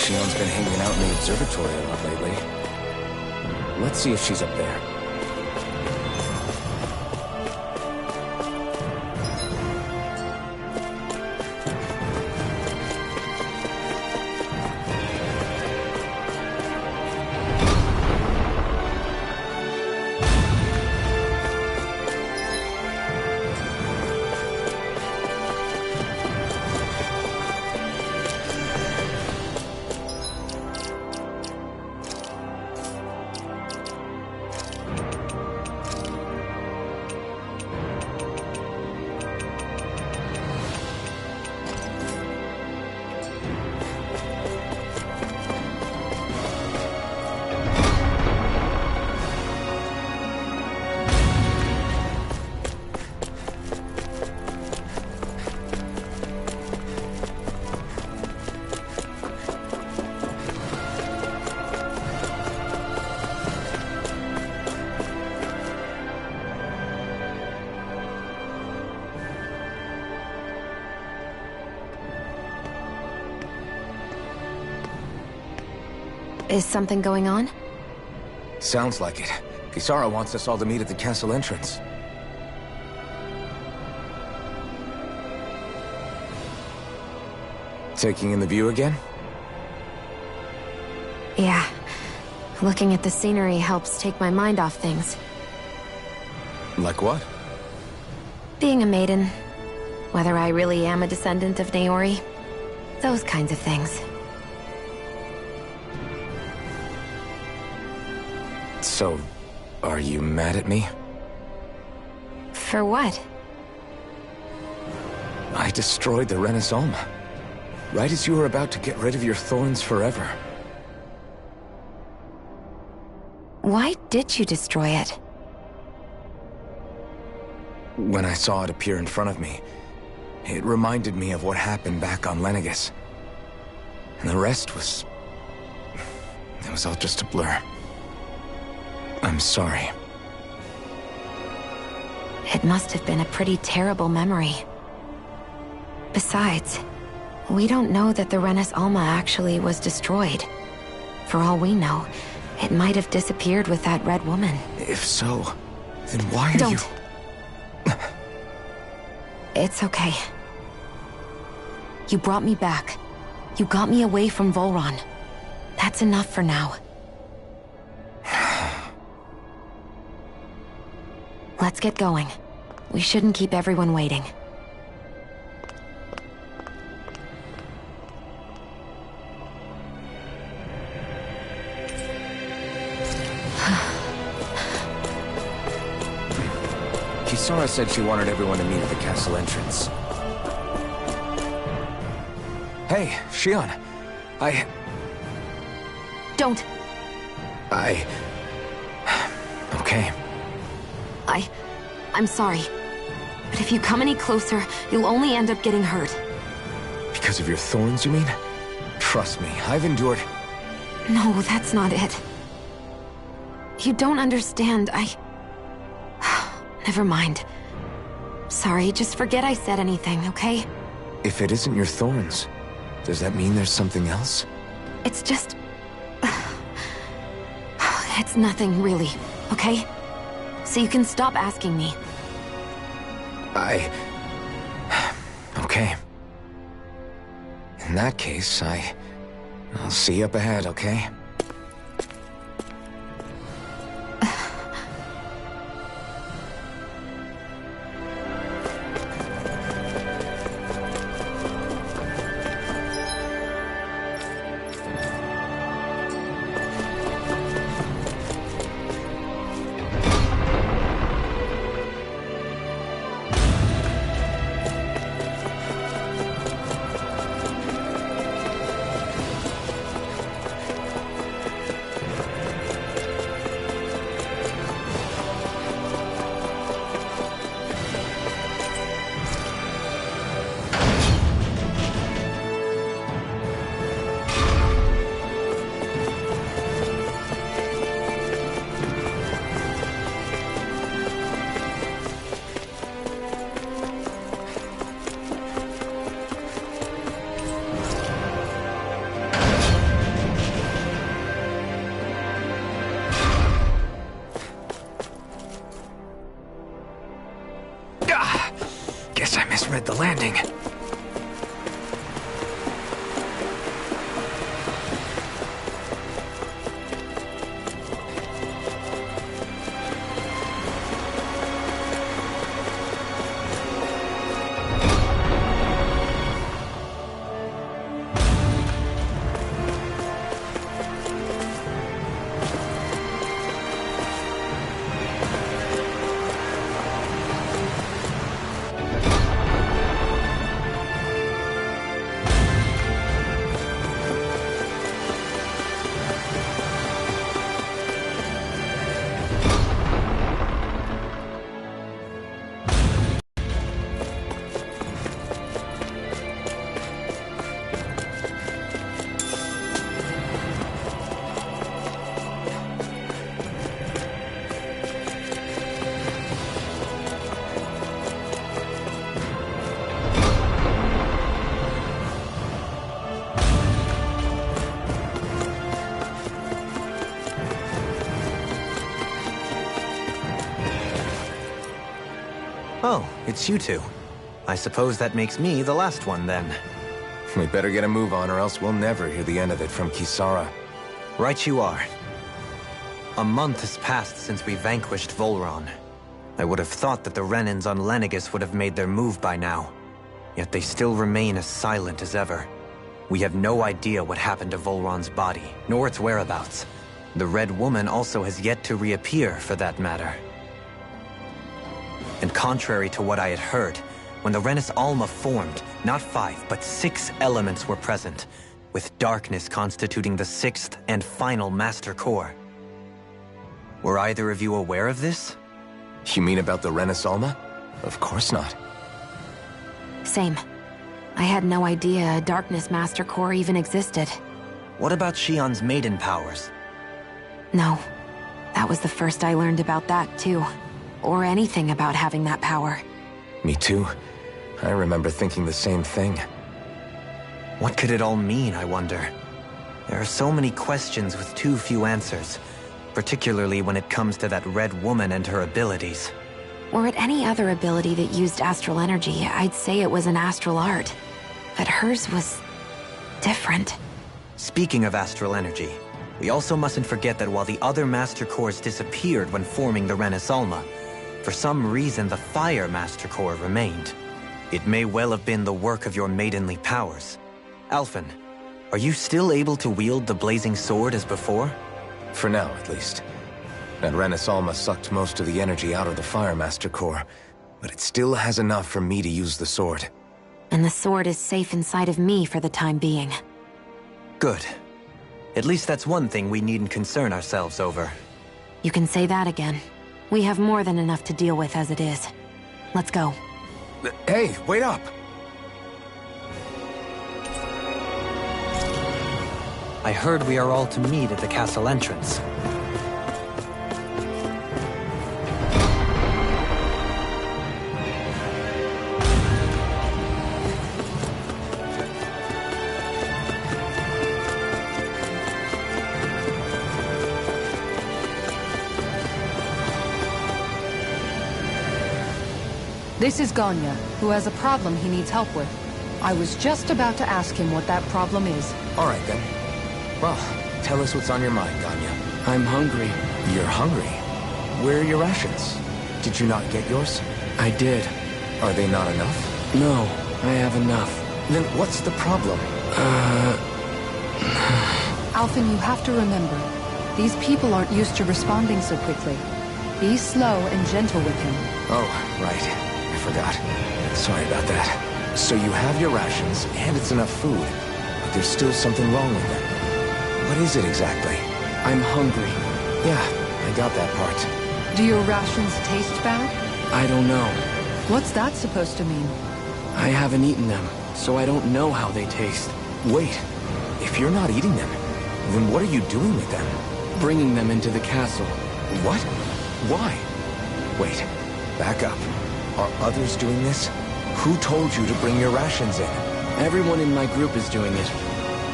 Shion's been hanging out in the observatory a lot lately. Let's see if she's up there. Is something going on? Sounds like it. Kisara wants us all to meet at the castle entrance. Taking in the view again? Yeah. Looking at the scenery helps take my mind off things. Like what? Being a maiden. Whether I really am a descendant of Naori. Those kinds of things. So, are you mad at me? For what? I destroyed the Renaissance. Right as you were about to get rid of your thorns forever. Why did you destroy it? When I saw it appear in front of me, it reminded me of what happened back on Lenegus. And the rest was... it was all just a blur. I'm sorry. It must have been a pretty terrible memory. Besides, we don't know that the Renis Alma actually was destroyed. For all we know, it might have disappeared with that red woman. If so, then why are Don't. It's okay. You brought me back. You got me away from Volron. That's enough for now. Let's get going. We shouldn't keep everyone waiting. Kisara said she wanted everyone to meet at the castle entrance. Hey, Xion. Don't. okay? I'm sorry. But if you come any closer, you'll only end up getting hurt. Because of your thorns, you mean? Trust me, I've endured... No, that's not it. You don't understand, Never mind. Sorry, just forget I said anything, okay? If it isn't your thorns, does that mean there's something else? It's just... It's nothing, really, okay? So you can stop asking me. Okay. In that case, I'll see you up ahead, okay? Guess I misread the landing. Oh, it's you two. I suppose that makes me the last one, then. We better get a move on, or else we'll never hear the end of it from Kisara. Right you are. A month has passed since we vanquished Volron. I would have thought that the Renans on Lenegis would have made their move by now. Yet they still remain as silent as ever. We have no idea what happened to Volron's body, nor its whereabouts. The Red Woman also has yet to reappear, for that matter. And contrary to what I had heard, when the Renis Alma formed, not 5, but 6 elements were present, with darkness constituting the 6th and final Master Core. Were either of you aware of this? You mean about the Renis Alma? Of course not. Same. I had no idea a Darkness Master Core even existed. What about Shion's maiden powers? No. That was the first I learned about that, too. Or anything about having that power. Me too. I remember thinking the same thing. What could it all mean, I wonder? There are so many questions with too few answers, particularly when it comes to that Red Woman and her abilities. Were it any other ability that used astral energy, I'd say it was an astral art. But hers was... different. Speaking of astral energy, we also mustn't forget that while the other Master Cores disappeared when forming the Renis Alma, for some reason the Fire Master Core remained. It may well have been the work of your maidenly powers. Alphen, are you still able to wield the blazing sword as before? For now, at least. That Renis Alma sucked most of the energy out of the Fire Master Core, but it still has enough for me to use the sword. And the sword is safe inside of me for the time being. Good. At least that's one thing we needn't concern ourselves over. You can say that again. We have more than enough to deal with as it is. Let's go. Hey, wait up! I heard we are all to meet at the castle entrance. This is Ganya, who has a problem he needs help with. I was just about to ask him what that problem is. All right, then. Well, tell us what's on your mind, Ganya. I'm hungry. You're hungry? Where are your rations? Did you not get yours? I did. Are they not enough? No, I have enough. Then what's the problem? Alphen, you have to remember, these people aren't used to responding so quickly. Be slow and gentle with him. Oh, right. I forgot. Sorry about that. So you have your rations, and it's enough food, but there's still something wrong with them. What is it exactly? I'm hungry. Yeah, I got that part. Do your rations taste bad? I don't know. What's that supposed to mean? I haven't eaten them, so I don't know how they taste. Wait, if you're not eating them, then what are you doing with them? Bringing them into the castle. What? Why? Wait, back up. Are others doing this? Who told you to bring your rations in? Everyone in my group is doing it.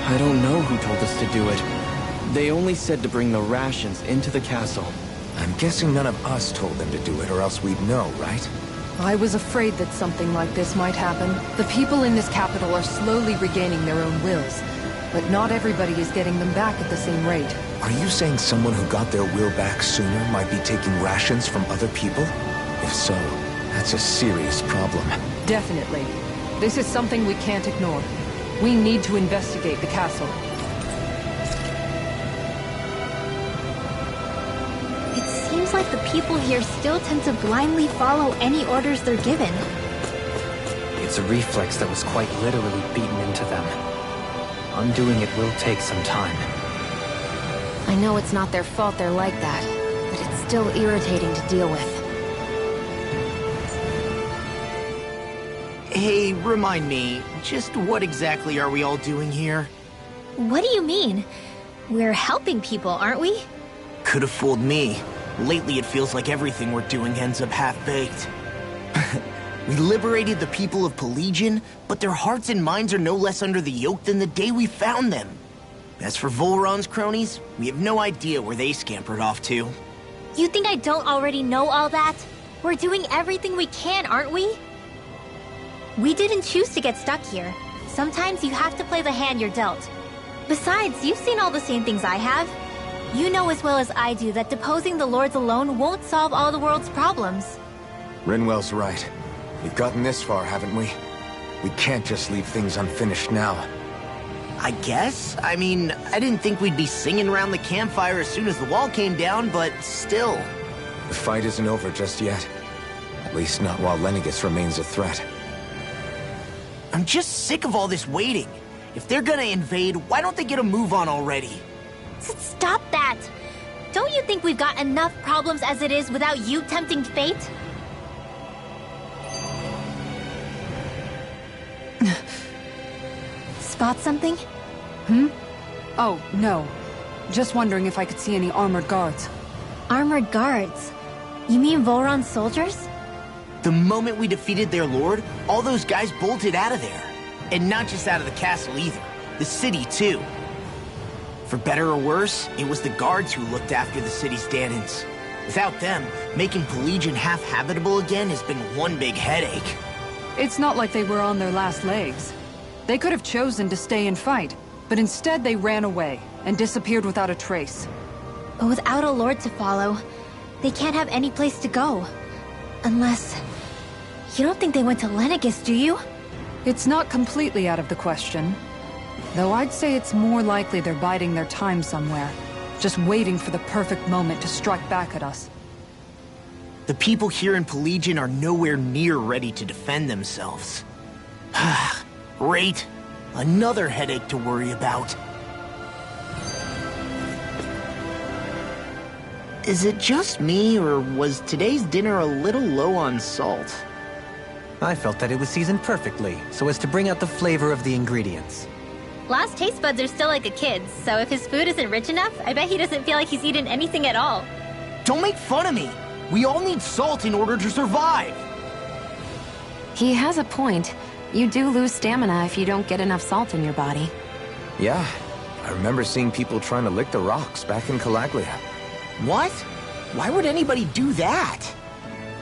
I don't know who told us to do it. They only said to bring the rations into the castle. I'm guessing none of us told them to do it, or else we'd know, right? I was afraid that something like this might happen. The people in this capital are slowly regaining their own wills, but not everybody is getting them back at the same rate. Are you saying someone who got their will back sooner might be taking rations from other people? If so, that's a serious problem. Definitely. This is something we can't ignore. We need to investigate the castle. It seems like the people here still tend to blindly follow any orders they're given. It's a reflex that was quite literally beaten into them. Undoing it will take some time. I know it's not their fault they're like that, but it's still irritating to deal with. Hey, remind me, just what exactly are we all doing here? What do you mean? We're helping people, aren't we? Could have fooled me. Lately it feels like everything we're doing ends up half-baked. We liberated the people of Pelagian, but their hearts and minds are no less under the yoke than the day we found them. As for Volron's cronies, we have no idea where they scampered off to. You think I don't already know all that? We're doing everything we can, aren't we? We didn't choose to get stuck here. Sometimes you have to play the hand you're dealt. Besides, you've seen all the same things I have. You know as well as I do that deposing the lords alone won't solve all the world's problems. Rinwell's right. We've gotten this far, haven't we? We can't just leave things unfinished now. I guess? I mean, I didn't think we'd be singing around the campfire as soon as the wall came down, but still. The fight isn't over just yet. At least not while Lenegis remains a threat. I'm just sick of all this waiting. If they're gonna invade, why don't they get a move on already? Stop that! Don't you think we've got enough problems as it is without you tempting fate? Spot something? Oh, no. Just wondering if I could see any armored guards. Armored guards? You mean Volron's soldiers? The moment we defeated their lord, all those guys bolted out of there. And not just out of the castle either. The city, too. For better or worse, it was the guards who looked after the city's stand-ins. Without them, making Pelagian half-habitable again has been one big headache. It's not like they were on their last legs. They could have chosen to stay and fight, but instead they ran away and disappeared without a trace. But without a lord to follow, they can't have any place to go. Unless... You don't think they went to Lenegis, do you? It's not completely out of the question. Though I'd say it's more likely they're biding their time somewhere, just waiting for the perfect moment to strike back at us. The people here in Pelagian are nowhere near ready to defend themselves. Great. Another headache to worry about. Is it just me, or was today's dinner a little low on salt? I felt that it was seasoned perfectly, so as to bring out the flavor of the ingredients. Last taste buds are still like a kid's, so if his food isn't rich enough, I bet he doesn't feel like he's eaten anything at all. Don't make fun of me! We all need salt in order to survive! He has a point. You do lose stamina if you don't get enough salt in your body. Yeah, I remember seeing people trying to lick the rocks back in Calaglia. What? Why would anybody do that?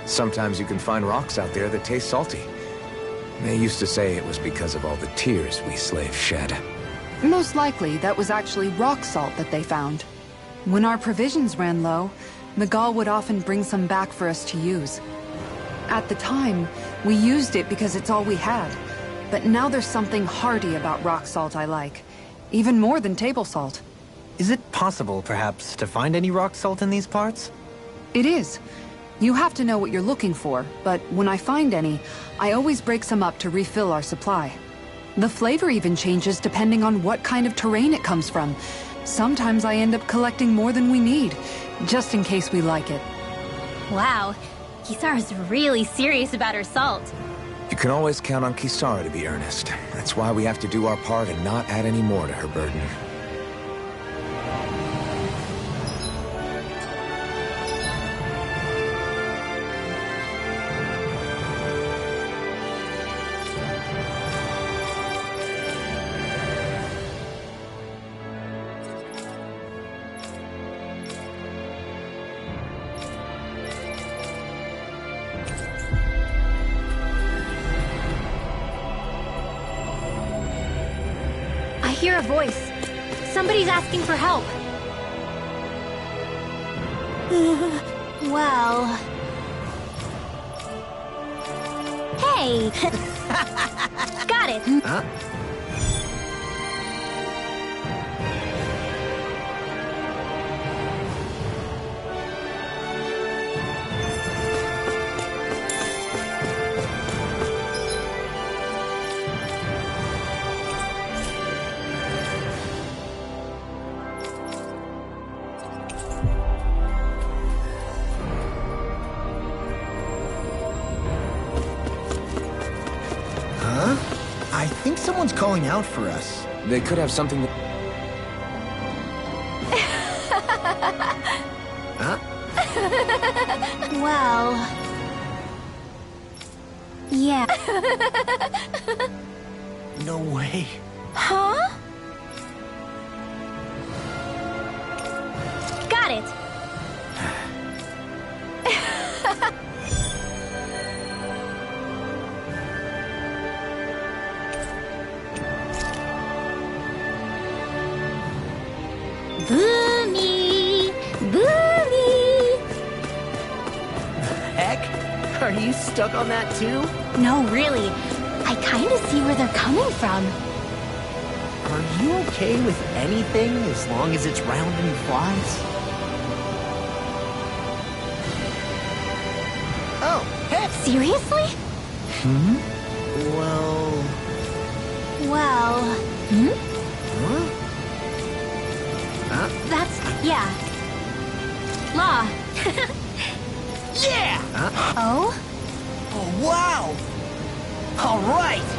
Sometimes you can find rocks out there that taste salty. They used to say it was because of all the tears we slaves shed. Most likely, that was actually rock salt that they found. When our provisions ran low, Miguel would often bring some back for us to use. At the time, we used it because it's all we had. But now there's something hearty about rock salt I like. Even more than table salt. Is it possible, perhaps, to find any rock salt in these parts? It is. You have to know what you're looking for, but when I find any, I always break some up to refill our supply. The flavor even changes depending on what kind of terrain it comes from. Sometimes I end up collecting more than we need, just in case we like it. Wow, Kisara's really serious about her salt. You can always count on Kisara to be earnest. That's why we have to do our part and not add any more to her burden. I hear a voice. Somebody's asking for help. Well... Hey! Got it! Huh? I think someone's calling out for us. They could have something that... Huh? Well... Yeah. No way. Huh? Got it! Boomy! Boomy! Heck? Are you stuck on that too? No, really. I kinda see where they're coming from. Are you okay with anything as long as it's round and flies? Oh, hey! Seriously? Well... Well... Huh? That's... yeah. Law. Yeah! Oh? Oh, wow! All right!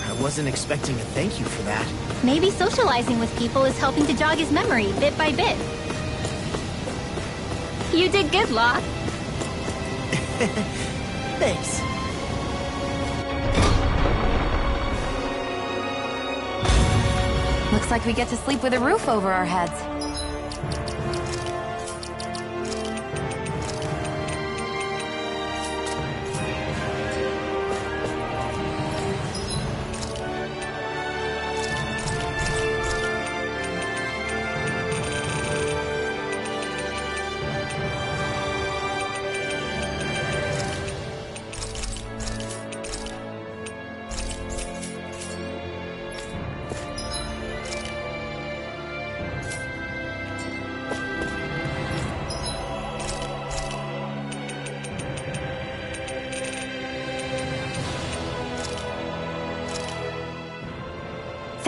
I wasn't expecting a thank you for that. Maybe socializing with people is helping to jog his memory bit by bit. You did good, Law. Thanks. Looks like we get to sleep with a roof over our heads.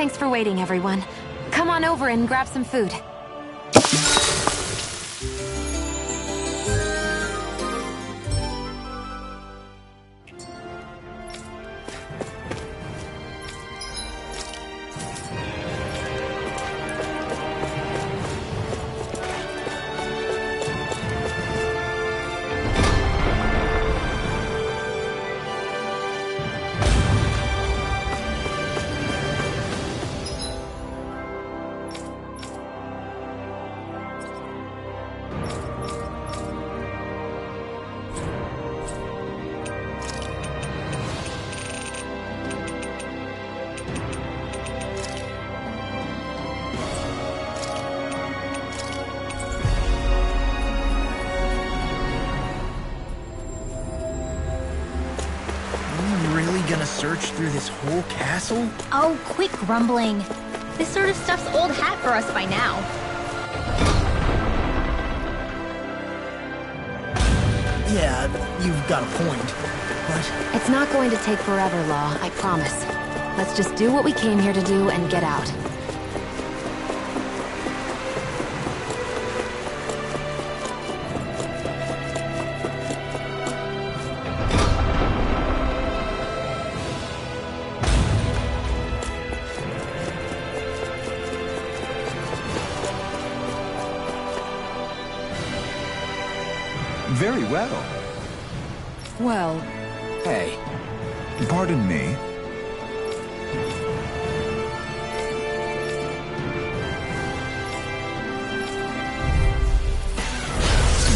Thanks for waiting, everyone. Come on over and grab some food. Gonna search through this whole castle? Oh, quit grumbling. This sort of stuff's old hat for us by now. Yeah, you've got a point, but... It's not going to take forever, Law, I promise. Let's just do what we came here to do and get out. Very well. Well... Hey. Pardon me.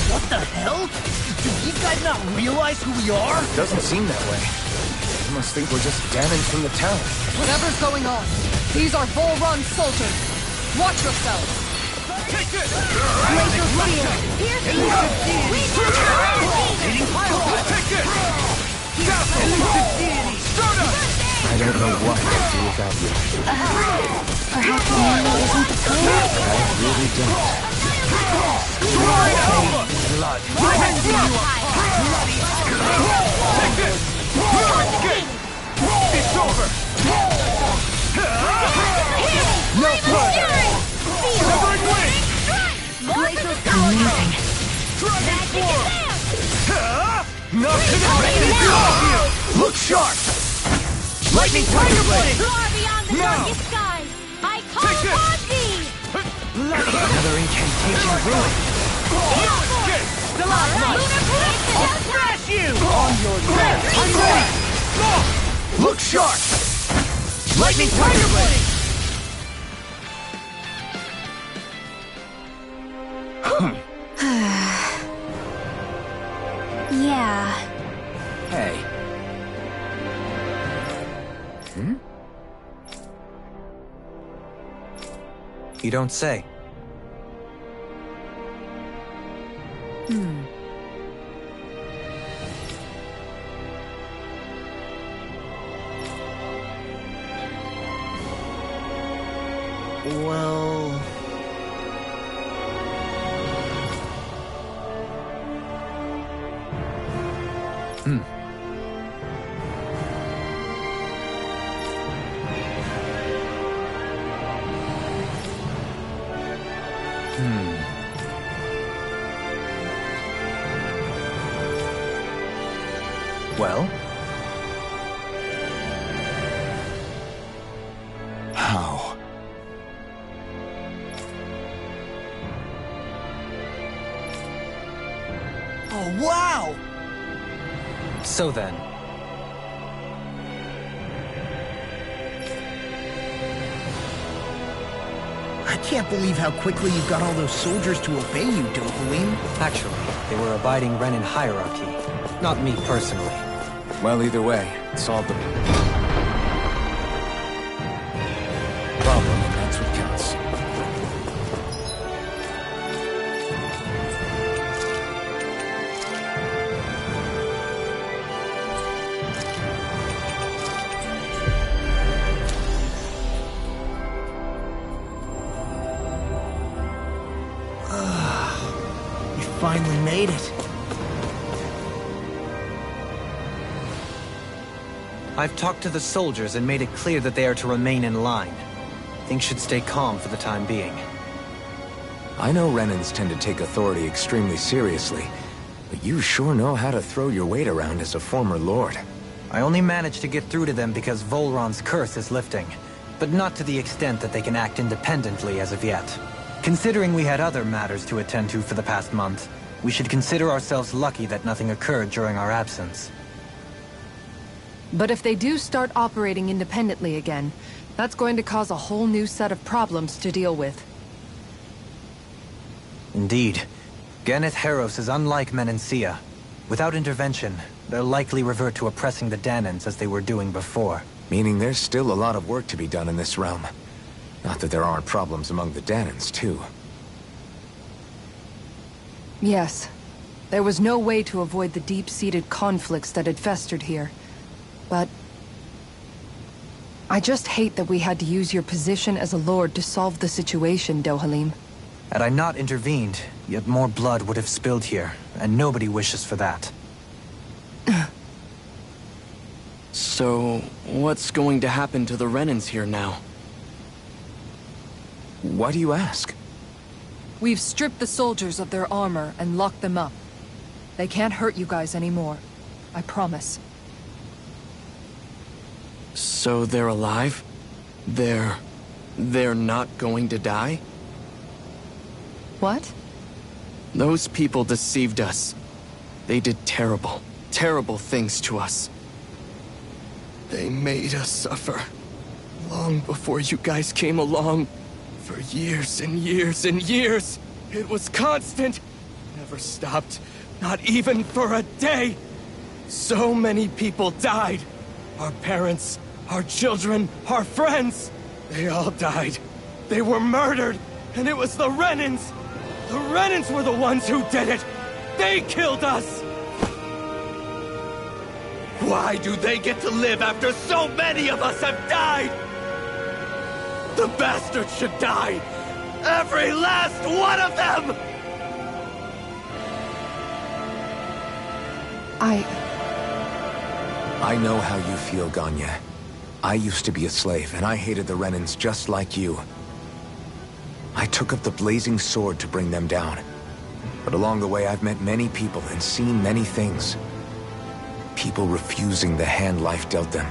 What the hell? Do you guys not realize who we are? Doesn't seem that way. They must think we're just damaged from the town. Whatever's going on, these are Volron soldiers. Watch yourselves. Take this! Laser field. Elusive deity! Eating pile! Take this! Dazzle! Elusive deity! Stardust! I don't know what I'd do without you. Perhaps the name isn't the code? I really don't. Glorious Alpha! Blood. Rending you apart! Take this! Escape! It's over! No further! Severing wing! Amazing. Dragon form! Not to the make Look sharp! Lightning tiger blade! Far beyond the Now! darkest skies, I call Take this! upon thee! Another incantation ruined. Escape! The last night! I'll thrash you! On your death! I'm ready! Look sharp! Lightning tiger blade! Yeah. Hey. You don't say. Well... Well? How? Oh, wow! So then, I can't believe how quickly you got all those soldiers to obey you, Dopaline. actually, they were abiding Renin hierarchy. Not me personally. Well, either way, it solved the problem, and that's what counts. You finally made it. I've talked to the soldiers and made it clear that they are to remain in line. things should stay calm for the time being. I know Renans tend to take authority extremely seriously, but you sure know how to throw your weight around as a former lord. I only managed to get through to them because Volron's curse is lifting, but not to the extent that they can act independently as of yet. Considering we had other matters to attend to for the past month, we should consider ourselves lucky that nothing occurred during our absence. But if they do start operating independently again, that's going to cause a whole new set of problems to deal with. Indeed. Ganeth Heros is unlike Menancia. Without intervention, they'll likely revert to oppressing the Danans as they were doing before. Meaning there's still a lot of work to be done in this realm. Not that there aren't problems among the Danans, too. Yes. There was no way to avoid the deep-seated conflicts that had festered here. But I just hate that we had to use your position as a lord to solve the situation, Dohalim. Had I not intervened, yet more blood would have spilled here, and nobody wishes for that. So, what's going to happen to the Renans here now? Why do you ask? We've stripped the soldiers of their armor and locked them up. They can't hurt you guys anymore. I promise. So they're alive? They're not going to die? What? Those people deceived us. They did terrible, terrible things to us. They made us suffer. Long before you guys came along. For years and years and years. It was constant. Never stopped. Not even for a day. So many people died. Our parents, our children, our friends. They all died. They were murdered. And it was the Renans. The Renans were the ones who did it. They killed us. Why do they get to live after so many of us have died? The bastards should die! Every last one of them! I know how you feel, Ganya. I used to be a slave, and I hated the Renans just like you. I took up the blazing sword to bring them down. But along the way, I've met many people and seen many things. People refusing the hand life dealt them.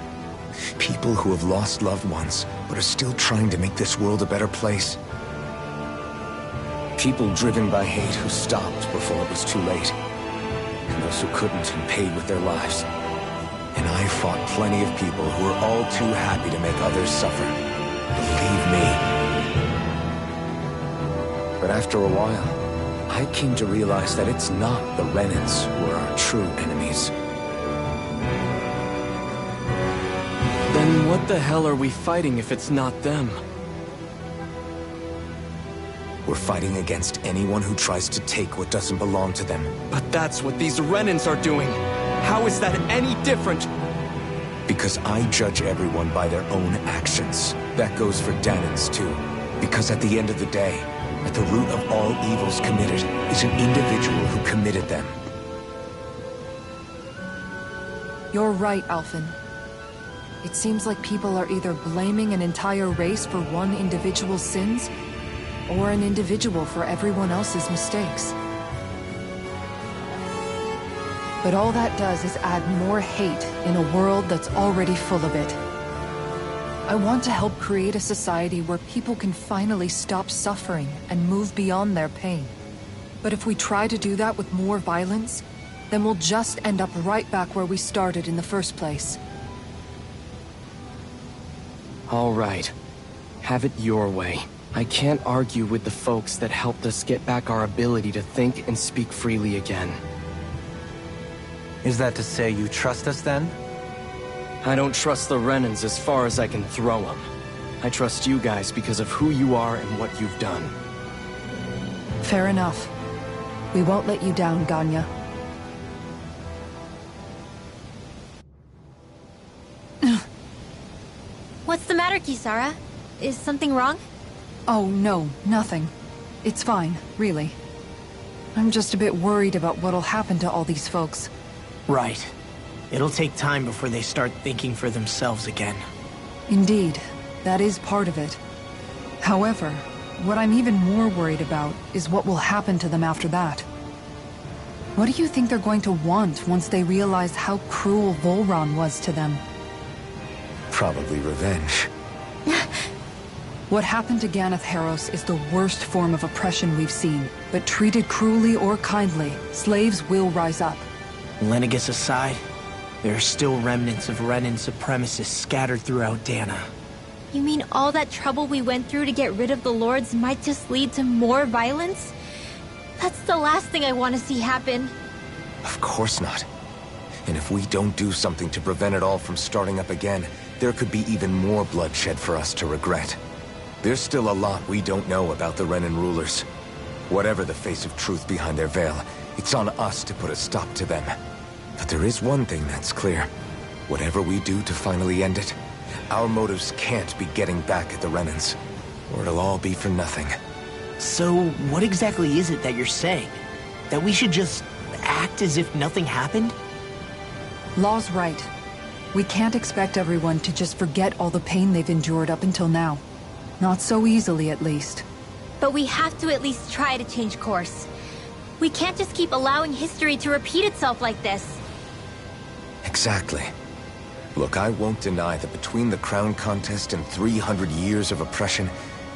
People who have lost loved ones, but are still trying to make this world a better place. People driven by hate who stopped before it was too late. And those who couldn't and paid with their lives. And I fought plenty of people who were all too happy to make others suffer. Believe me. But after a while, I came to realize that it's not the Renans who are our true enemies. Then what the hell are we fighting if it's not them? We're fighting against anyone who tries to take what doesn't belong to them. But that's what these Renans are doing. How is that any different? Because I judge everyone by their own actions. That goes for Danans too. Because at the end of the day, at the root of all evils committed is an individual who committed them. You're right, Alphen. It seems like people are either blaming an entire race for one individual's sins, or an individual for everyone else's mistakes. But all that does is add more hate in a world that's already full of it. I want to help create a society where people can finally stop suffering and move beyond their pain. But if we try to do that with more violence, then we'll just end up right back where we started in the first place. All right. Have it your way. I can't argue with the folks that helped us get back our ability to think and speak freely again. Is that to say you trust us then? I don't trust the Renans as far as I can throw them. I trust you guys because of who you are and what you've done. Fair enough. We won't let you down, Ganya. What's the matter, Kisara? Is something wrong? Oh, no, nothing. It's fine, really. I'm just a bit worried about what'll happen to all these folks. Right. It'll take time before they start thinking for themselves again. Indeed. That is part of it. However, what I'm even more worried about is what will happen to them after that. What do you think they're going to want once they realize how cruel Volron was to them? Probably revenge. What happened to Ganeth Haros is the worst form of oppression we've seen, but treated cruelly or kindly, slaves will rise up. Lenegis aside, there are still remnants of Renan supremacists scattered throughout Dana. You mean all that trouble we went through to get rid of the Lords might just lead to more violence? That's the last thing I want to see happen. Of course not. And if we don't do something to prevent it all from starting up again, there could be even more bloodshed for us to regret. There's still a lot we don't know about the Renan rulers. Whatever the face of truth behind their veil, it's on us to put a stop to them. But there is one thing that's clear. Whatever we do to finally end it, our motives can't be getting back at the Renans, or it'll all be for nothing. So, what exactly is it that you're saying? That we should just act as if nothing happened? Law's right. We can't expect everyone to just forget all the pain they've endured up until now. Not so easily, at least. But we have to at least try to change course. We can't just keep allowing history to repeat itself like this. Exactly. Look, I won't deny that between the crown contest and 300 years of oppression,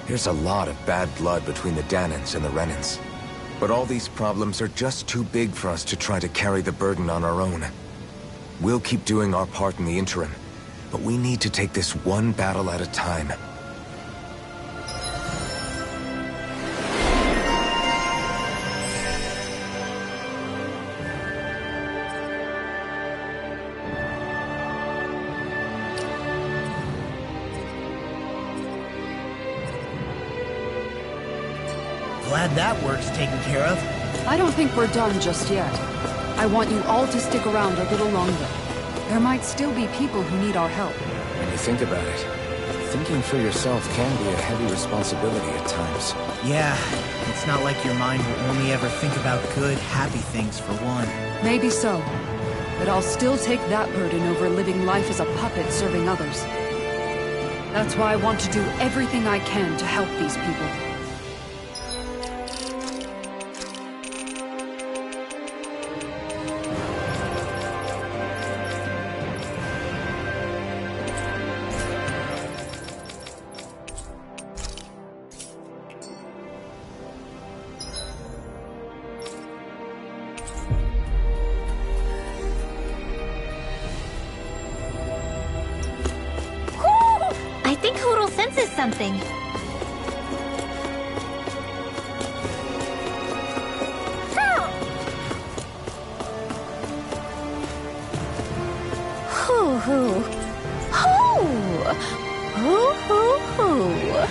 there's a lot of bad blood between the Danans and the Renans. But all these problems are just too big for us to try to carry the burden on our own. We'll keep doing our part in the interim, but we need to take this one battle at a time. Glad that work's taken care of. I don't think we're done just yet. I want you all to stick around a little longer. There might still be people who need our help. When you think about it, thinking for yourself can be a heavy responsibility at times. Yeah, it's not like your mind will only ever think about good, happy things for one. Maybe so. But I'll still take that burden over living life as a puppet serving others. That's why I want to do everything I can to help these people. I think Hoodle senses something. Hoo hoo. Hoo! Hoo hoo hoo.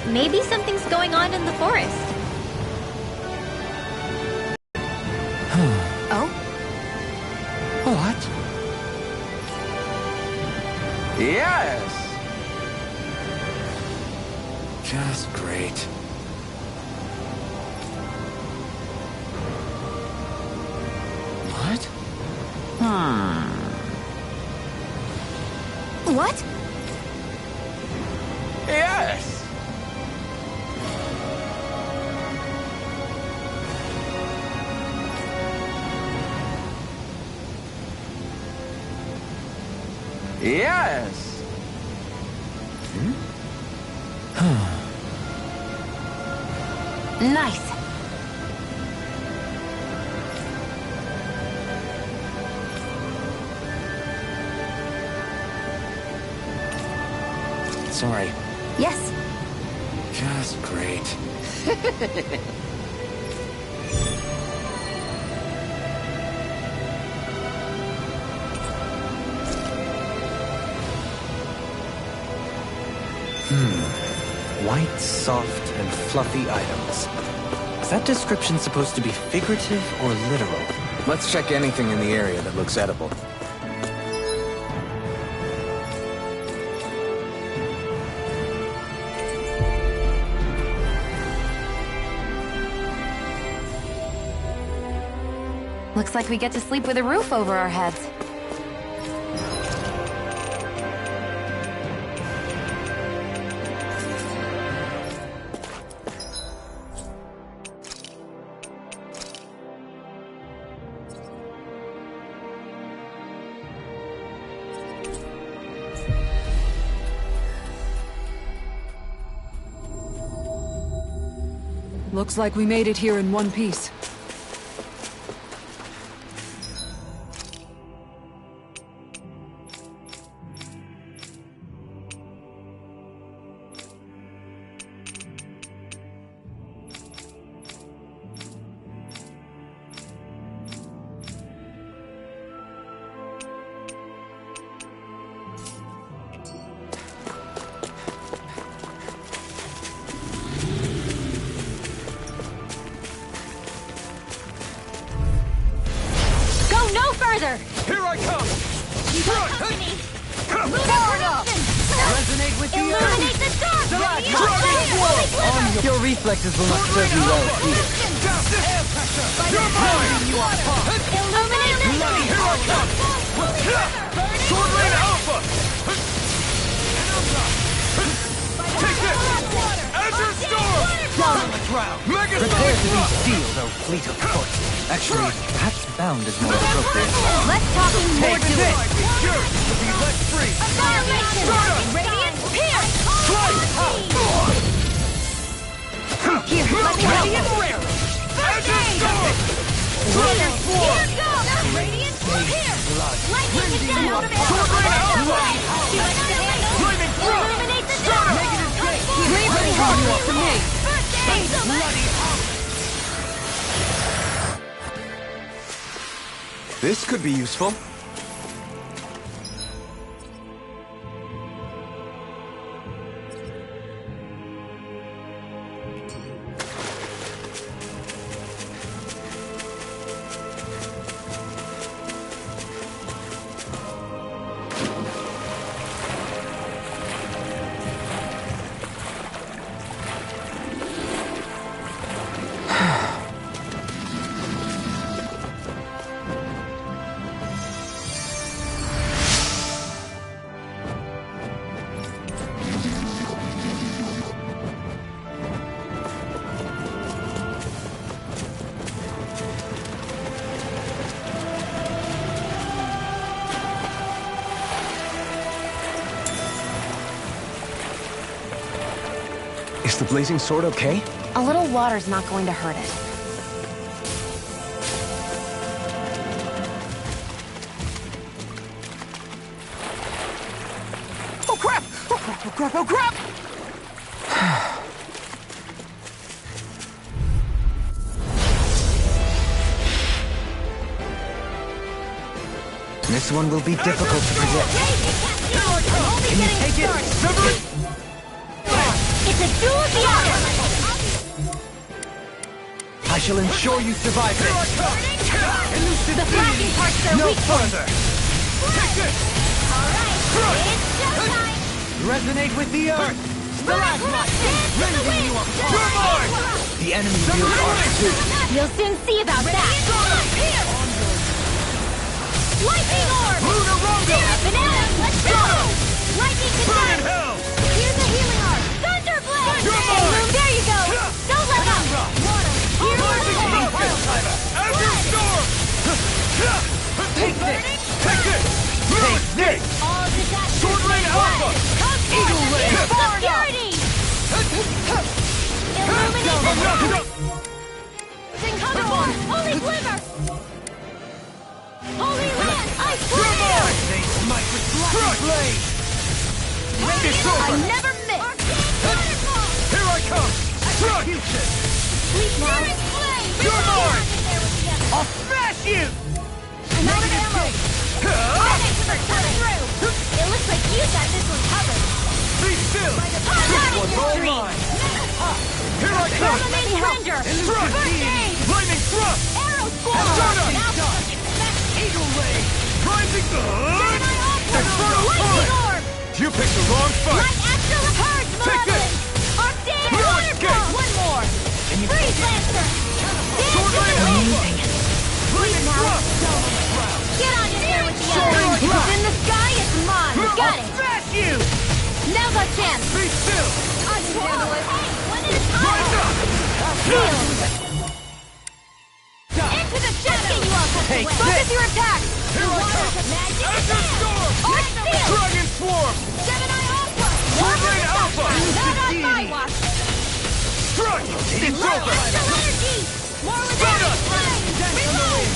Maybe something's going on in the forest. Oh? What? Yes! Just great. What? What? Yes! Yes! Nice. Sorry. Yes. Just great. White, soft, and fluffy items. Is that description supposed to be figurative or literal? Let's check anything in the area that looks edible. Looks like we get to sleep with a roof over our heads. Looks like we made it here in one piece. Here I come! Far enough! Resonate with the Illuminate the dark! Your reflexes will not serve you well here. You're mine! Illuminate the dark! Here I come! Sword Rain Alpha! Take this! Azure Storm! Down on the ground! Mega Prepare to be Storm! steel, though fleet of foot. Actually, perhaps bound is more appropriate. Let's talk more to it! Yours to be let free! Annihilation! Radiant Pierce! Here, let me help you! Azure Storm! Here goes! Radiant Pierce! Lightning is down! Sword Rain Alpha! She likes to handle! Flaming Thrust! Illuminate the dark! Bravely hard you up to me! This could be useful. Is the blazing sword okay? A little water's not going to hurt it. Oh crap! Oh crap! Oh crap! Oh crap! This one will be difficult to predict. Can you take it? It's a duel of the hour! I shall ensure you survive this. The flashing parts are weak further. Alright, it's showtime! Resonate with the earth. Rending you apart! The enemy will R2. You'll soon see about that! Lightning orb! Lunar Rondo! Banana, let's go! Lightning Burn in condensed! hell! Here's a healing orb! Thunder blade! You're mine! There you go! Don't let up! Here's Azure Storm! Take this. Take this! Take this! all disasters Sword Rain Alpha! Eagle Ray! Security! Illuminate the Thunderbolt! Holy Glimmer! Holy Land! Ice Blade! They smite with black blade. It's over! I never miss! Here I come! Execution! Sleep now. You're mine! I'll smash you! I'm out of ammo. It looks like you got this one covered. Be still! This one's all mine! Here I come! Ranger! Thrust! Lightning thrust! Arrow swarm! Eagle ray! Rising... Inferno Lightning punch! orb! You picked the wrong fight! Light astral purge, Take this! Malevolent! Arcane No water escape! bomb! One more! Freeze Lancer! Sword Rain Alpha! Lightning now. thrust! Get on in there with the Sword others! Rain If it's blast! in the sky, it's mine! Got I'll it! smash you! Now's our chance! Be still! I can handle it! Hey, one at a Rise time! up! Heal! Into the shadows! You all cut Take away. this. Focus your attack! Here I come! Azure Storm! Dragon Swarm! Gemini Alpha! Sword Rain Alpha! Not on my watch! Strike! It's Light over! astral energy! More with Stardust! Reload!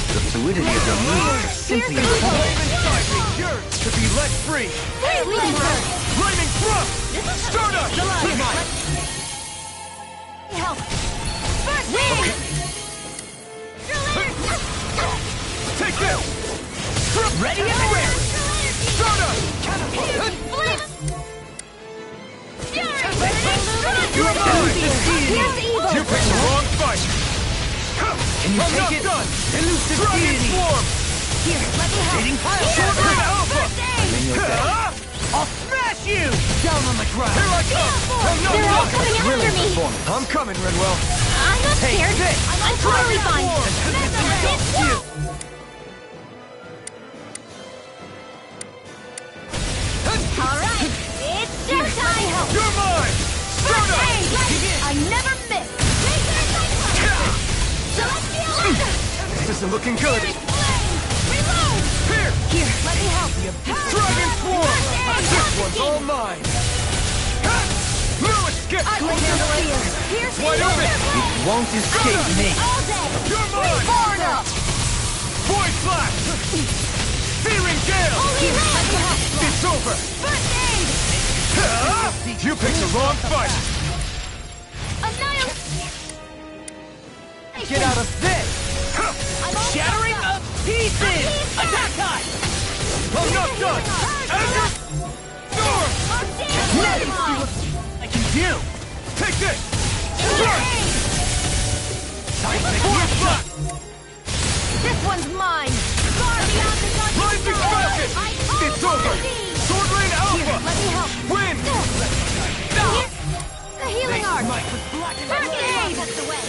The fluidity of your moves is simply Here's the incredible. Flame inside me yearns to be let free! Freeze Lancer! Lightning thrust! Stardust! Help! First wing! Take this! Ready and ready! Stardust! You're mine! Here's evil! You picked the wrong fight! Can you I'm not take it? done! Elusive Dragon deity! Swarm! Here, let me help! Hitting pile Sword driver! Rain Alpha! I'll smash you! Down on the ground! Here I come! I'm not They're all done! coming after me! I'm coming, Redwell! I'm not Take scared! this. I'm totally fine! Alright, it's showtime! You're mine! Stardust! I never miss! This isn't looking good! Reload! Here! Here, let me help you. Dragon Swarm! This one's all mine! No escape! I can handle it. Here's Wide open! It won't escape me! all day! You're mine! Born up! Void Flash! Searing Gale! Here, let me help. It's over! First aid! You picked the wrong fight! Annihilate! Get out of this! I'm all Shattering fucked up. of pieces! Attack time! I'm not done! Azure Storm! Let me see what I can do! Take this! Void Flash! This one's mine! Far beyond the darkest Rising sky. Falcon! I call It's for over! thee. Sword Rain Here, Alpha! let me help. Win! The healing art! First aid! That's the way.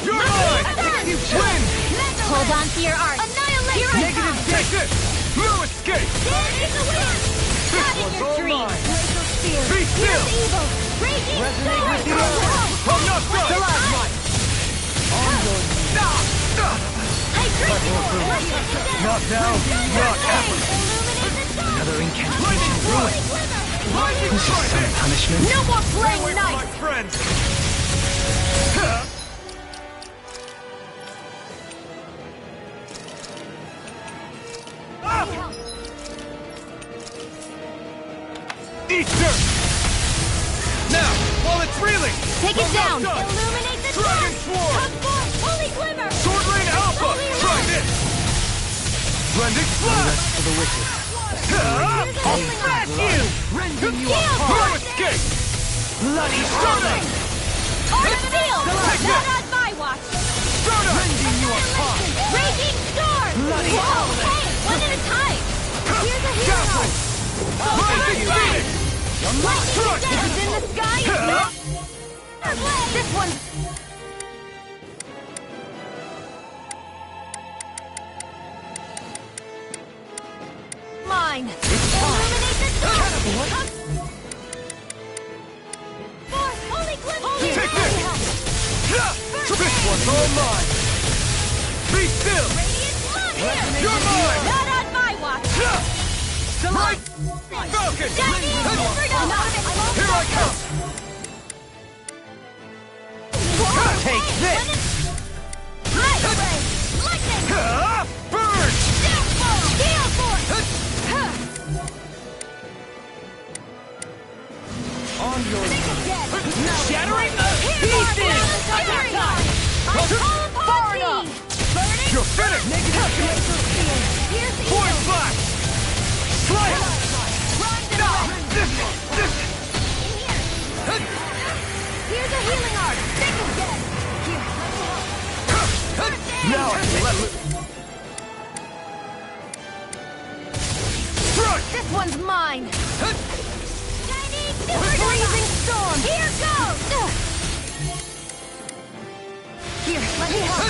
You're mine! Win! Hold on to your art. Annihilate! Here I come! Take this! No escape! There is the wind! This Not in one's your all dreams! mine. Glacial spear! Be still! Here's evil! Raging Resonate sword! with the earth. I'm not done! I drink it all! Let's get you down! Not now, not ever! Illuminate the dark! Another incantation Lightning ruined! Thrust! Lightning This is Thrust! some punishment. No more playing Away from my nice! friends! Eat dirt! Now, while it's reeling! Take it I'm down! not done. Illuminate the Dragon dark! Swarm! Come forth! Holy glimmer! Sword Rain Alpha! Holy Try light! this! Blending Flash! For the wicked. I'll smash you! Rending you Heal! No apart! escape! Bloody Stardust! Art of Steel! Take Not this! on my watch! Stardust! Rending you apart! Raging storm! Bloody Whoa! Hey! One at a time! Here's a hero! Dazzle! Rising Phoenix! Lightning Thrust! if it's in the sky, it's not... This one's... Mine! Illuminate the dark! Force! Holy glimmer! Take this! This one's all mine! Be still! Radiant blood here! You're mine! Not on my watch! Right! Falcon! Here I come! Take this! Burn! Now I can let loose. Strike! This one's mine! Blazing storm! Here goes! Here, let me help.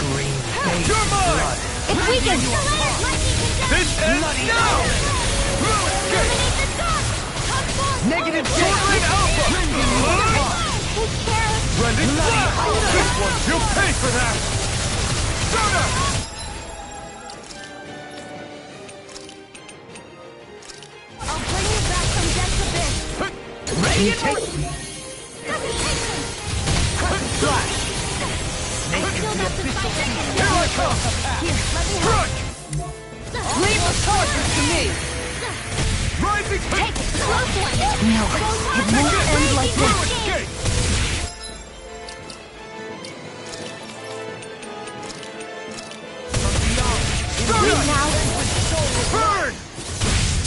You're mine! It's weakened! This ends now! Negative Sword Rain Alpha! Rending Blast! This one, you'll pay for that! Soda! I'll bring you back from death's abyss. Ready and take... Flash! Here Here I come! let me help. Strike! Leave the charges to me. Rising! Take it, close one. No, it won't end like this. Escape! Leave now. Burn!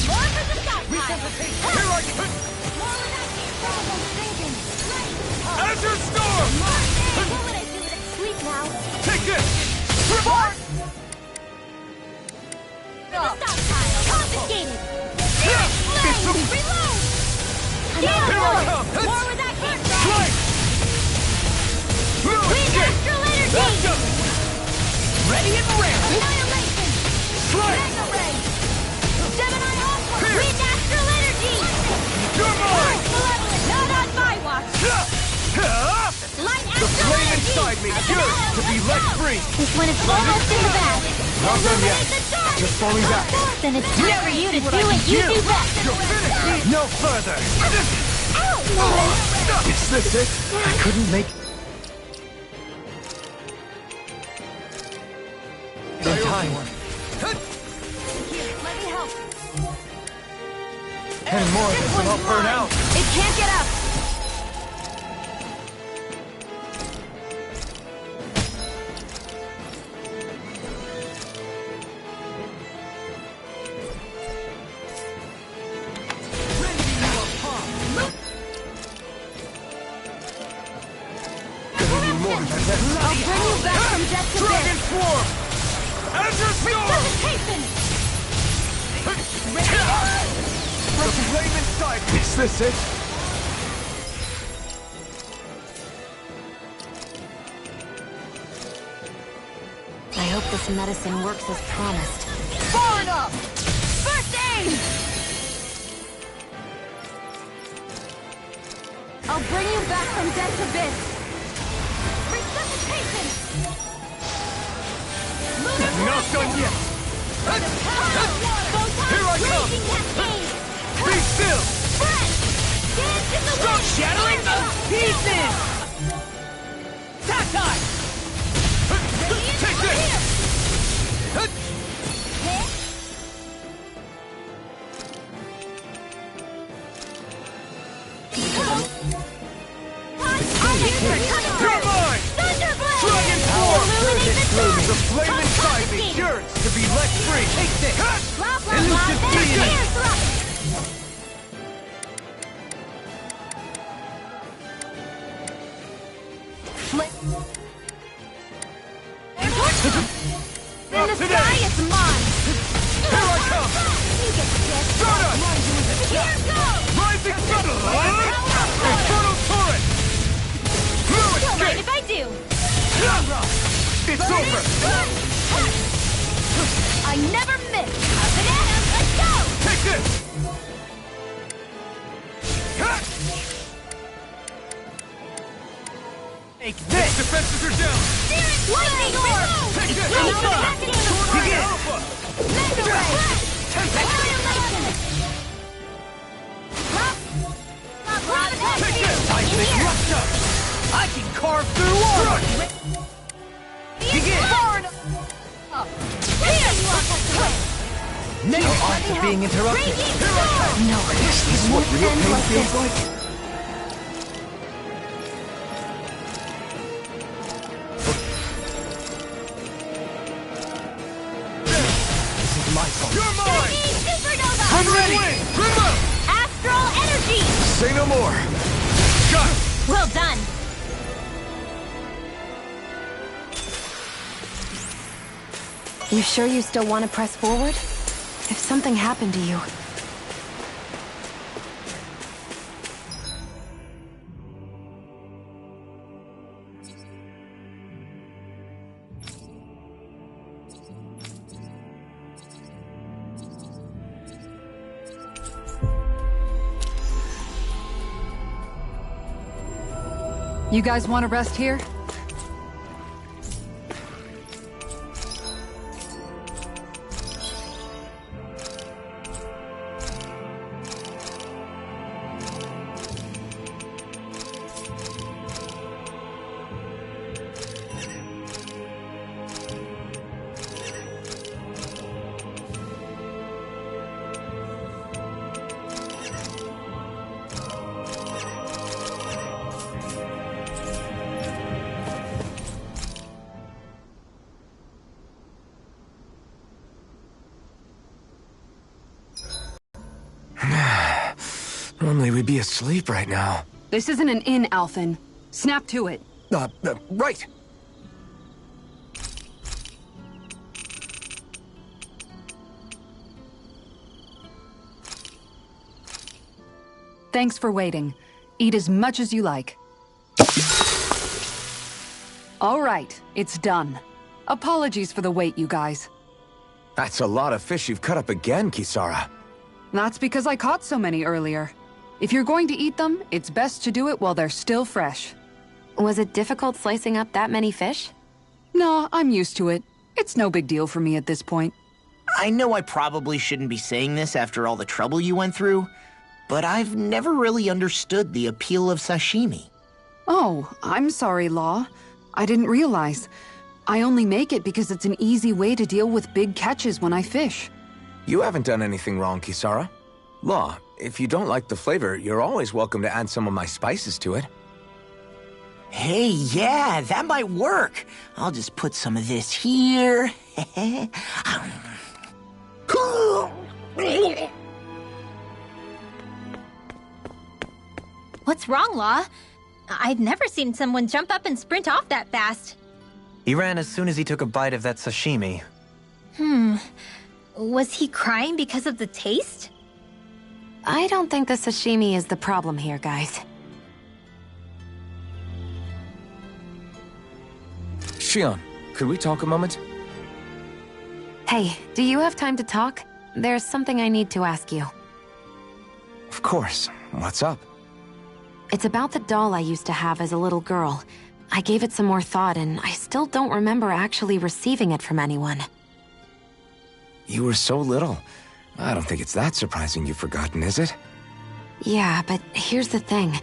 More for the stockpile. Here I come! More of that problem thinking. Azure Storm! What would I do with it? Sleep now. Take this! Report! Stockpile. Confiscated. It's a... Reload! Here I come! More where that came from. Strike! No Clean escape! astral energy. That's up! Ready and rare. Annihilation. Strike! Mega ray. Gemini Alpha. Here. Clean astral energy. You're mine! Malevolent. Not on my watch. Light The astral flame energy. inside me yearns to be let free! This one is almost in the bag. Not done yet. Illuminate the dark. Just falling back. Then it's time for you to do what you do best. You're finished! No further! Ow! Is this it? I couldn't make... In time. Here, let me help. Any more of this and I'll burn out! It can't get up. More than that. I'll bring you back from death to Dragon death. Swarm! Azure Storm! Resuscitation. The flame inside me! Is this it? I hope this medicine works as promised. Far enough. First aid. I'll bring you back from death's abyss. Resuscitation. Not done yet! Here I come! Be still! Stop shattering those pieces! Tactile! Take this! You're mine! Dragon Swarm! The flame inside me yearns to be let free! Take this! Elusive deity! In the sky, it's mine! Here I come! Stardust! Here goes! Rising Sun! Infernal Torrent! No Don't mind escape! if I do! It's over! I never miss! Bananas, let's go! Take this! Take this! Defenses are down! Lightning orb! Take this! Alpha! Begin! Alpha! Mega ray! Annihilation! Take this! I can erupt up! I can carve through armor! Begin! No art to being interrupted. No, Is this what real pain feels like? This is my fault. You're mine! Supernova! I'm ready! Bring up! Astral energy! Say no more! Got it! Well done! You sure you still want to press forward? If something happened to you... You guys want to rest here? Normally we'd be asleep right now. This isn't an inn, Alphen. Snap to it. Right. Thanks for waiting. Eat as much as you like. All right, it's done. Apologies for the wait, you guys. That's a lot of fish you've cut up again, Kisara. That's because I caught so many earlier. If you're going to eat them, it's best to do it while they're still fresh. Was it difficult slicing up that many fish? Nah, I'm used to it. It's no big deal for me at this point. I know I probably shouldn't be saying this after all the trouble you went through, but I've never really understood the appeal of sashimi. Oh, I'm sorry, Law. I didn't realize. I only make it because it's an easy way to deal with big catches when I fish. You haven't done anything wrong, Kisara. Law, if you don't like the flavor, you're always welcome to add some of my spices to it. Hey, yeah, that might work. I'll just put some of this here. What's wrong, Law? I've never seen someone jump up and sprint off that fast. He ran as soon as he took a bite of that sashimi. Was he crying because of the taste? I don't think the sashimi is the problem here, guys. Shion, could we talk a moment? Hey, do you have time to talk? There's something I need to ask you. Of course. What's up? It's about the doll I used to have as a little girl. I gave it some more thought, and I still don't remember actually receiving it from anyone. You were so little. I don't think it's that surprising you've forgotten, is it? Yeah, but here's the thing.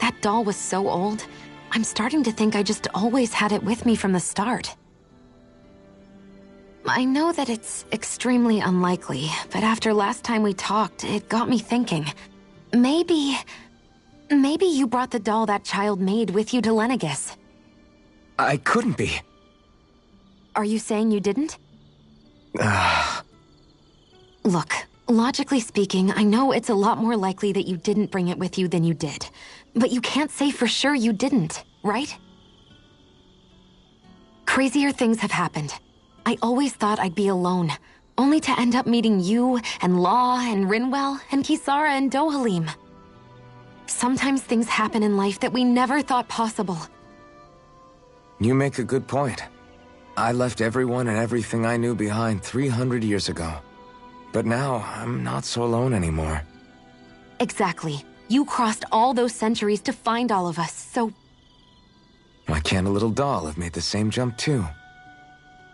That doll was so old, I'm starting to think I just always had it with me from the start. I know that it's extremely unlikely, but after last time we talked, it got me thinking. Maybe you brought the doll that child made with you to Lenegis. I couldn't be. Are you saying you didn't? Look, logically speaking, I know it's a lot more likely that you didn't bring it with you than you did. But you can't say for sure you didn't, right? Crazier things have happened. I always thought I'd be alone, only to end up meeting you, and Law, and Rinwell, and Kisara, and Dohalim. Sometimes things happen in life that we never thought possible. You make a good point. I left everyone and everything I knew behind 300 years ago. But now, I'm not so alone anymore. Exactly. You crossed all those centuries to find all of us, so... Why can't a little doll have made the same jump too?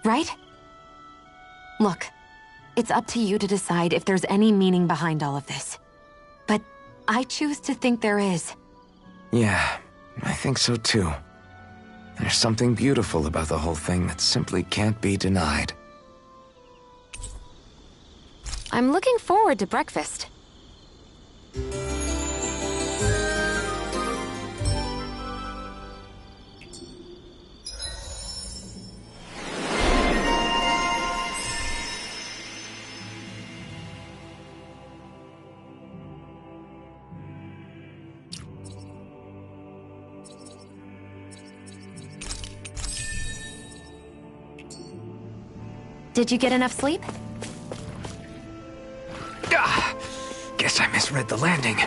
Right? Look, it's up to you to decide if there's any meaning behind all of this. But I choose to think there is. Yeah, I think so too. There's something beautiful about the whole thing that simply can't be denied. I'm looking forward to breakfast. Did you get enough sleep? Guess I misread the landing.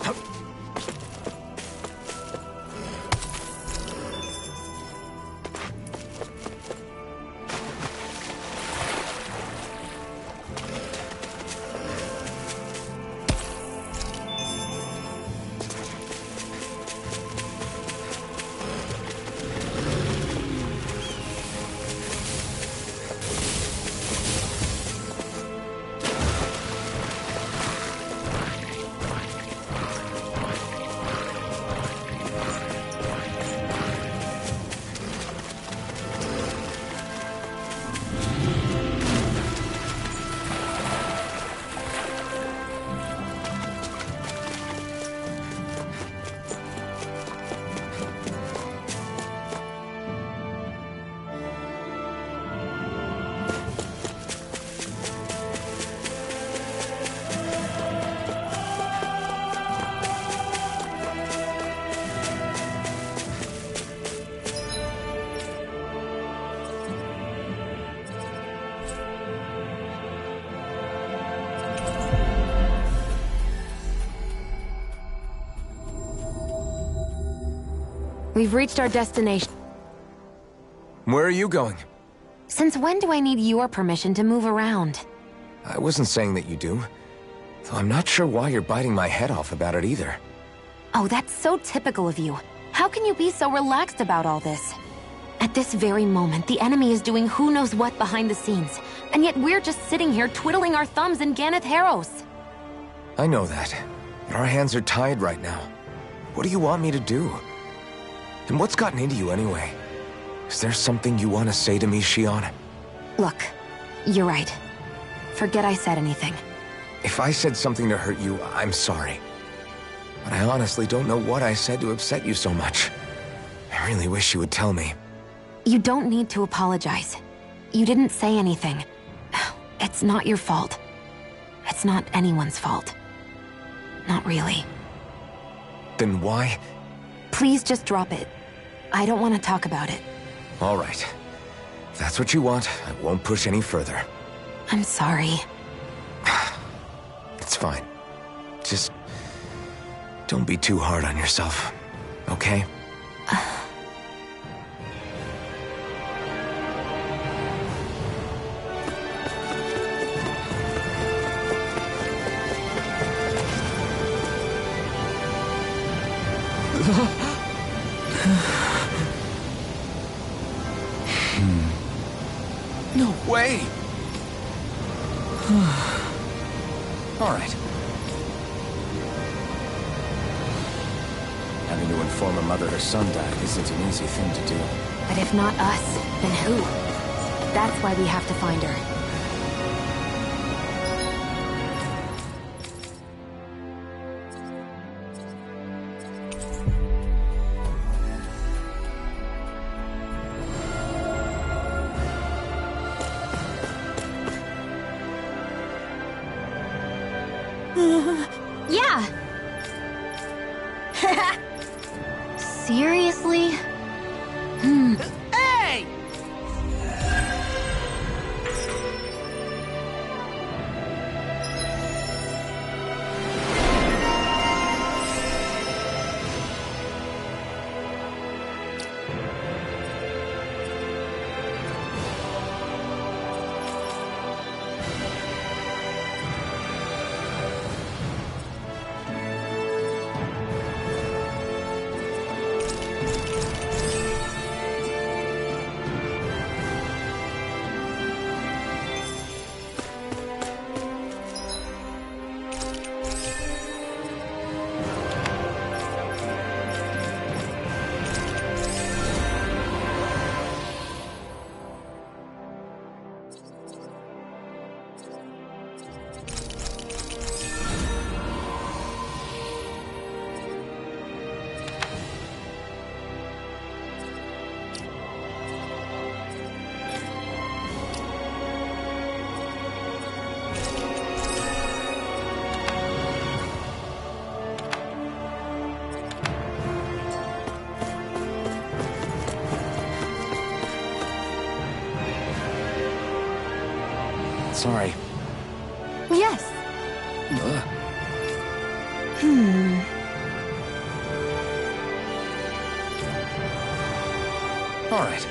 We've reached our destination. Where are you going? Since when do I need your permission to move around? I wasn't saying that you do. Though I'm not sure why you're biting my head off about it either. Oh, that's so typical of you. How can you be so relaxed about all this? At this very moment, the enemy is doing who knows what behind the scenes. And yet we're just sitting here twiddling our thumbs in Ganeth Harros. I know that. But our hands are tied right now. What do you want me to do? And what's gotten into you anyway? Is there something you want to say to me, Shion? Look, you're right. Forget I said anything. If I said something to hurt you, I'm sorry. But I honestly don't know what I said to upset you so much. I really wish you would tell me. You don't need to apologize. You didn't say anything. It's not your fault. It's not anyone's fault. Not really. Then why? Please just drop it. I don't want to talk about it. All right. If that's what you want, I won't push any further. I'm sorry. It's fine. Just don't be too hard on yourself, okay? No way! All right. Having to inform a mother her son died isn't an easy thing to do. But if not us, then who? That's why we have to find her. Yeah. Seriously? Hey! Sorry. Yes. All right.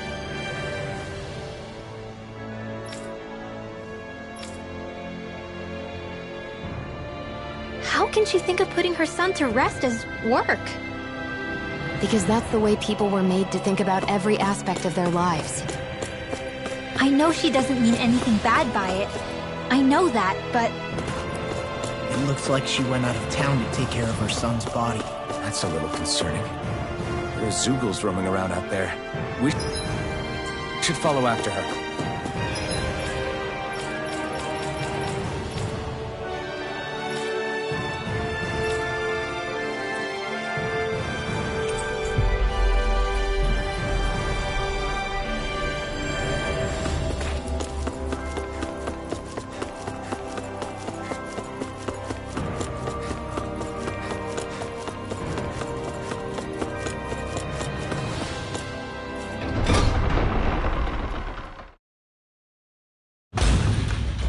How can she think of putting her son to rest as work? Because that's the way people were made to think about every aspect of their lives. I know she doesn't mean anything bad by it. I know that, but... It looks like she went out of town to take care of her son's body. That's a little concerning. There's Zoogles roaming around out there. We should follow after her.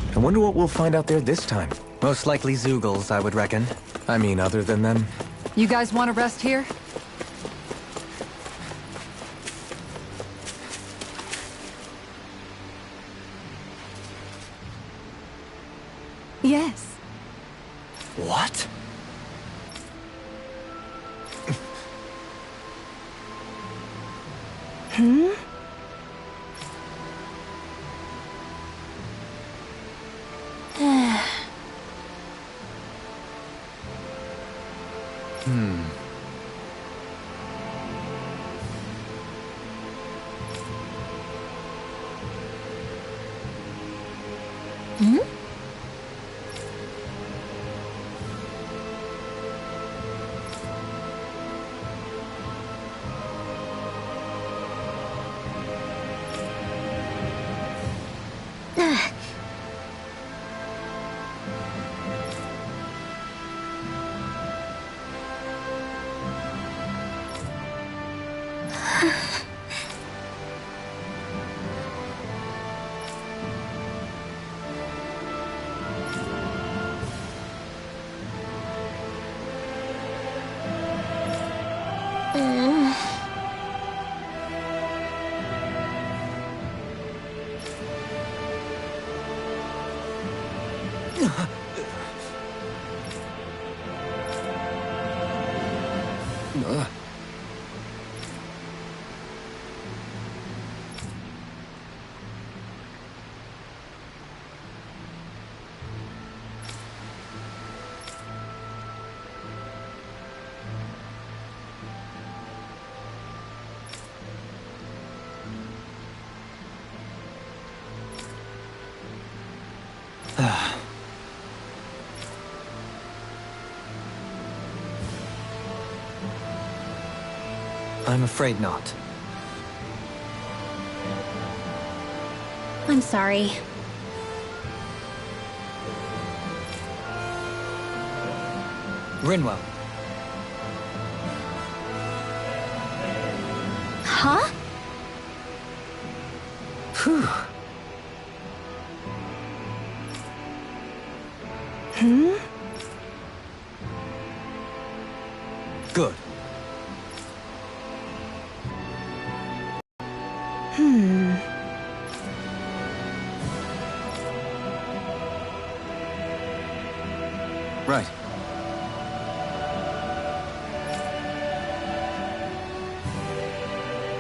I wonder what we'll find out there this time. Most likely Zoogles, I would reckon. I mean, other than them. You guys want to rest here? Yes. What? I'm afraid not. I'm sorry. Rinwell. Huh? Phew. Good. Right.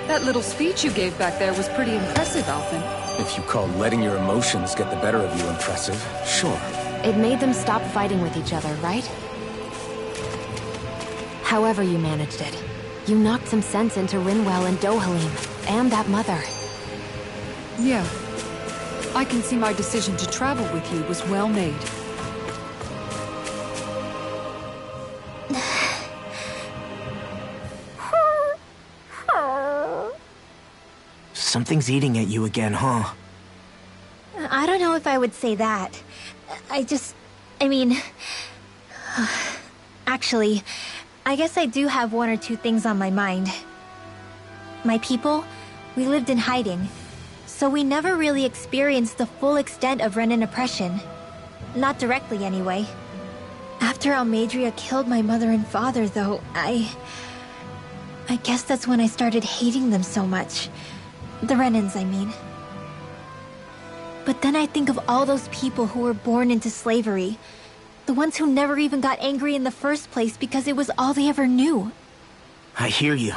That little speech you gave back there was pretty impressive, Alphen. If you call letting your emotions get the better of you impressive, sure. It made them stop fighting with each other, right? However you managed it, you knocked some sense into Rinwell and Dohalim, and that mother. Yeah. I can see my decision to travel with you was well made. Something's eating at you again, huh? I don't know if I would say that. I mean... Actually, I guess I do have one or two things on my mind. My people, we lived in hiding. So we never really experienced the full extent of Renin oppression. Not directly, anyway. After Almadria killed my mother and father, though, I guess that's when I started hating them so much. The Renins, I mean. But then I think of all those people who were born into slavery. The ones who never even got angry in the first place because it was all they ever knew. I hear you.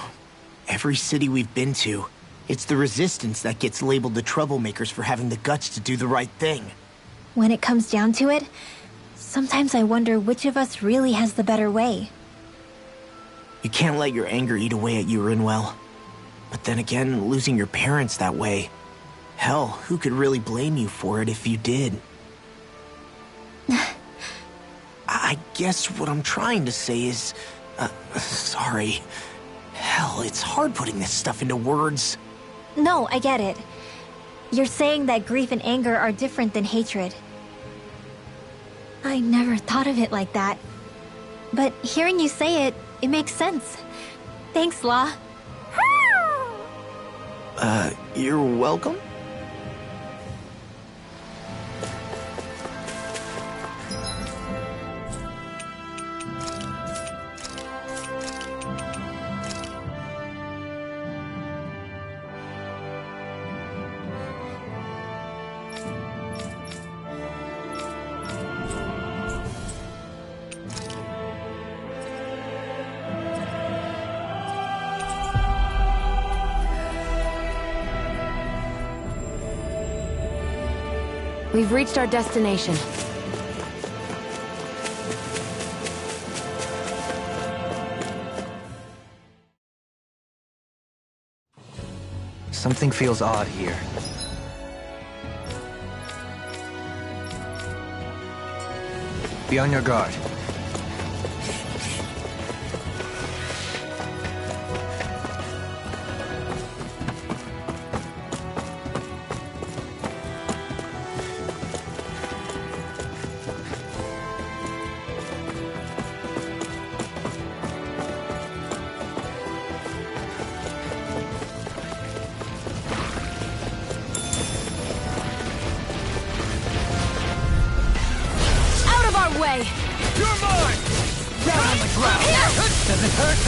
Every city we've been to, it's the resistance that gets labeled the troublemakers for having the guts to do the right thing. When it comes down to it, sometimes I wonder which of us really has the better way. You can't let your anger eat away at you, Rinwell. But then again, losing your parents that way... Hell, who could really blame you for it if you did? I guess what I'm trying to say is... sorry. Hell, it's hard putting this stuff into words. No, I get it. You're saying that grief and anger are different than hatred. I never thought of it like that. But hearing you say it, it makes sense. Thanks, Law. You're welcome? We've reached our destination. Something feels odd here. Be on your guard. Way. You're mine! Down on the ground! Does it hurt?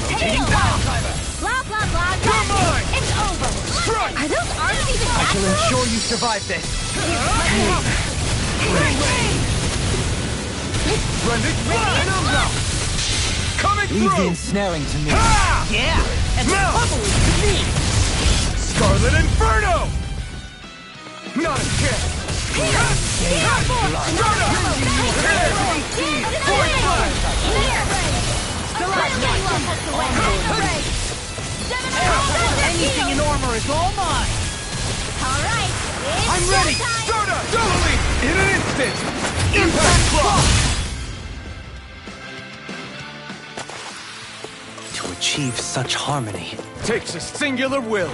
Taking down! Blah, blah, blah. You're mine! It's over. Strike! Are those arms even I shall natural? ensure you survive this. Splendid fly! Coming Leave the through! ensnaring to me. Ha! Yeah! And Now! bubble to me! Scarlet Inferno! Not a chance! Anything in armor is all mine! Alright, I'm ready! Stardust! Doubly! In an instant! Impact block! To achieve such harmony. Takes a singular will.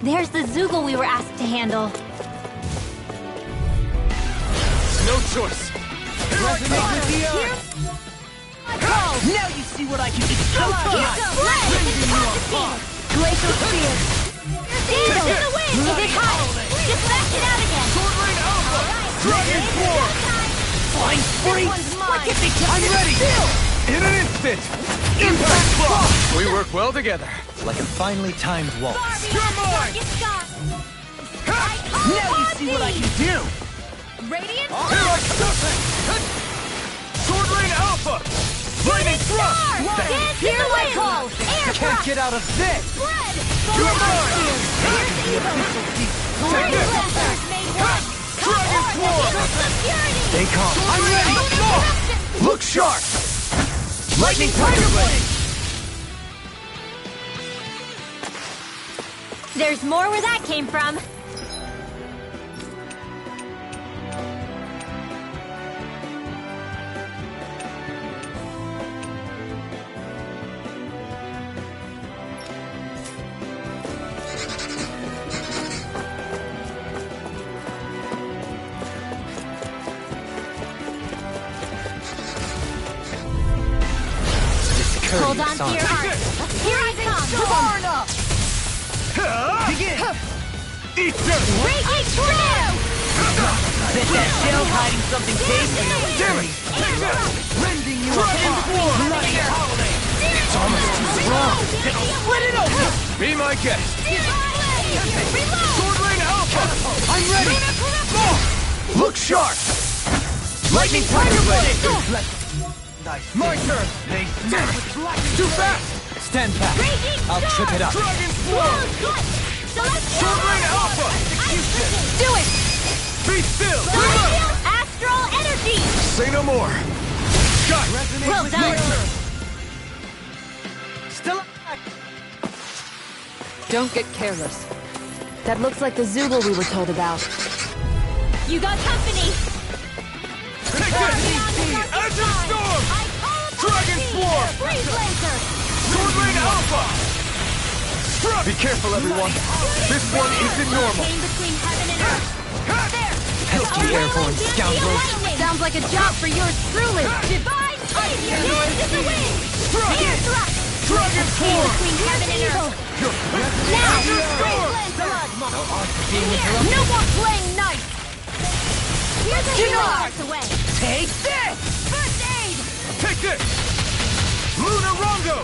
There's the Zoogle we were asked to handle. No choice. Resonate with the earth! Now you see what I can do! Glacial Spear! Is it hot? Just bash it out again! Sword Rain Alpha! Dragon Form! Flying free! I'm ready! In an instant! Impact block! We work well together. Like a finely timed waltz. You're mine! Now you see what I can do! Radiant Here I come! Sword Rain Alpha! Lightning Thrust! Hear my call! Air Can't get out of this! Blood! You're mine! Take this! Dragon Form! Stay calm. I'm ready! Look sharp! Lightning Tiger Blade! There's more where that came from. courteous Hold on to honor. your heart. Here I come. Far enough! Begin! Eat dirt! Raging tornado! Bet that shell's hiding something big and Damn it! Take that! rending you Dragon apart. Form! Bloody holiday! It's almost too strong! Split it open! Be my guest! Reload! Sword Rain Alpha! I'm ready! Look sharp! Lightning Tiger Blade! My turn! They smash with lightning! Too fast! Stand back. I'll trip it up. Dragon Form! Sword Rain Alpha! Do it! Be still! Reload! Astral energy! Say no more! Shot! Well done! Still Don't get careless. That looks like the Zoogle we were told about. You got company! Take this! Azure Storm! Dragon Form! Freeze laser! Sword Rain Alpha! Struck! Be careful, everyone! This one isn't normal! Came between heaven and earth! There! Pesky airborne scoundrels. Sounds like a job for yours truly! Divine Fire! Yours is the wind! Spear thrust! Dragon Came Form! between heaven and earth! Now! Azure Storm! No more playing nice! Here's a hero parts away! take this! First aid! Take this! Lunar Rongo!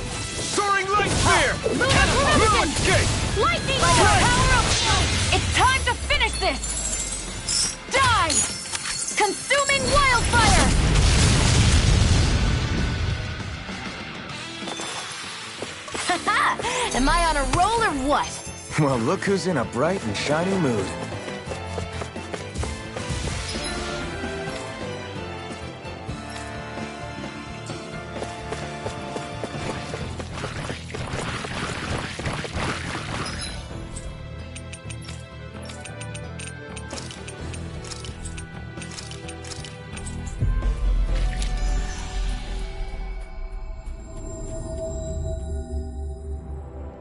Soaring Light Spear! Lunar Moon Crimson! Escape! Lightning Right. power up! It's time to finish this! Die! Consuming wildfire! Haha! Am I on a roll or what? Well, look who's in a bright and shiny mood.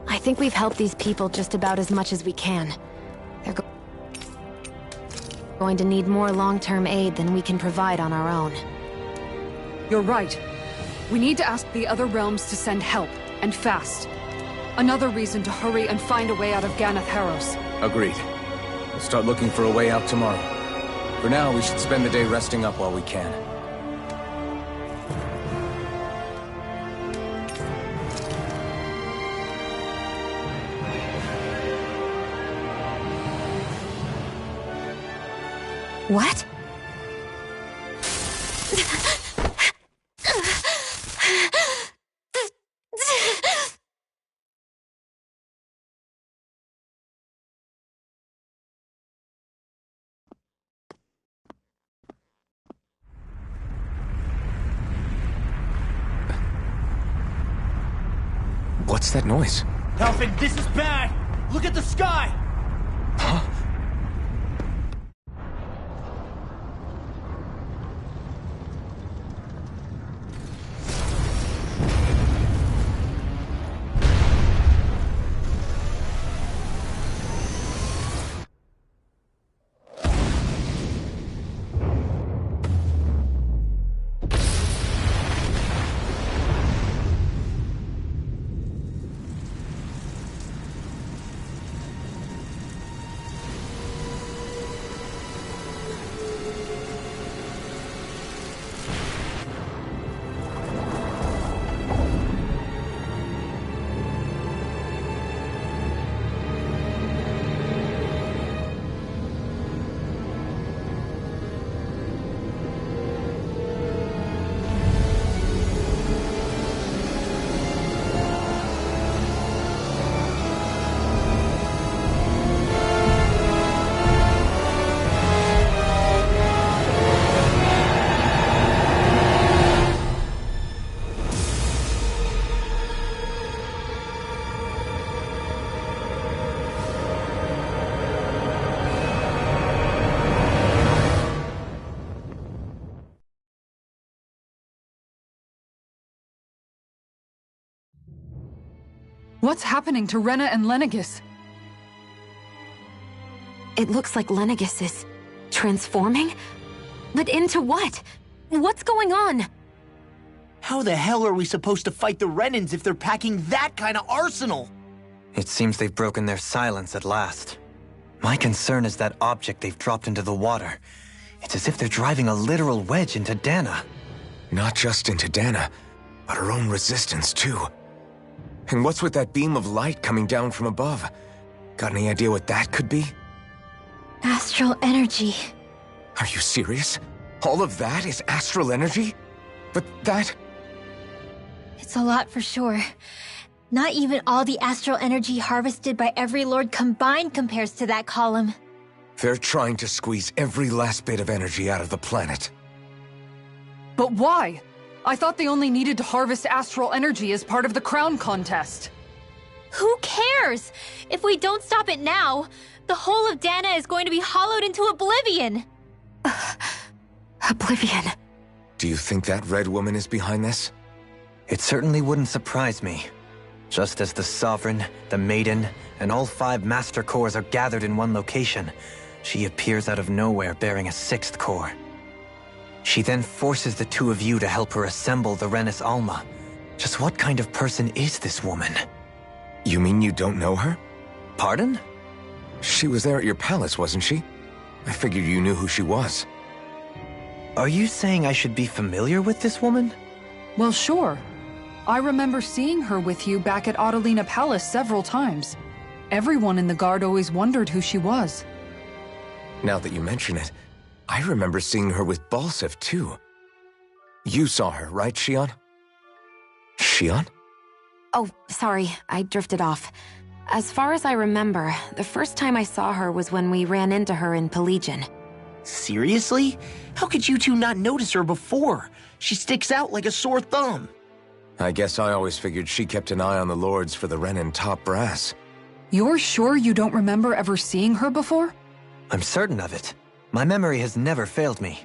I think we've helped these people just about as much as we can. They're going to need more long-term aid than we can provide on our own. You're right. We need to ask the other realms to send help, and fast. Another reason to hurry and find a way out of Ganath Haros. Agreed. We'll start looking for a way out tomorrow. For now, we should spend the day resting up while we can. What? What's that noise? Alfred, this is bad! Look at the sky! Huh? What's happening to Rena and Lenegis? It looks like Lenegis is transforming? But into what? What's going on? How the hell are we supposed to fight the Renans if they're packing that kind of arsenal? It seems they've broken their silence at last. My concern is that object they've dropped into the water. It's as if they're driving a literal wedge into Dana. Not just into Dana, but her own resistance too. And what's with that beam of light coming down from above? Got any idea what that could be? Astral energy. Are you serious? All of that is astral energy? But that... It's a lot for sure. Not even all the astral energy harvested by every lord combined compares to that column. They're trying to squeeze every last bit of energy out of the planet. But why? I thought they only needed to harvest astral energy as part of the crown contest. Who cares? If we don't stop it now, the whole of Dana is going to be hollowed into oblivion. Oblivion. Do you think that red woman is behind this? It certainly wouldn't surprise me. Just as the Sovereign, the Maiden, and all 5 Master Cores are gathered in one location, she appears out of nowhere bearing a 6th core. She then forces the 2 of you to help her assemble the Renis Alma. Just what kind of person is this woman? You mean you don't know her? Pardon? She was there at your palace, wasn't she? I figured you knew who she was. Are you saying I should be familiar with this woman? Well, sure. I remember seeing her with you back at Adelina Palace several times. Everyone in the guard always wondered who she was. Now that you mention it, I remember seeing her with Balsif, too. You saw her, right, Xion? Xion? Oh, sorry, I drifted off. As far as I remember, the first time I saw her was when we ran into her in Pelagian. Seriously? How could you two not notice her before? She sticks out like a sore thumb. I guess I always figured she kept an eye on the lords for the Renin top brass. You're sure you don't remember ever seeing her before? I'm certain of it. My memory has never failed me.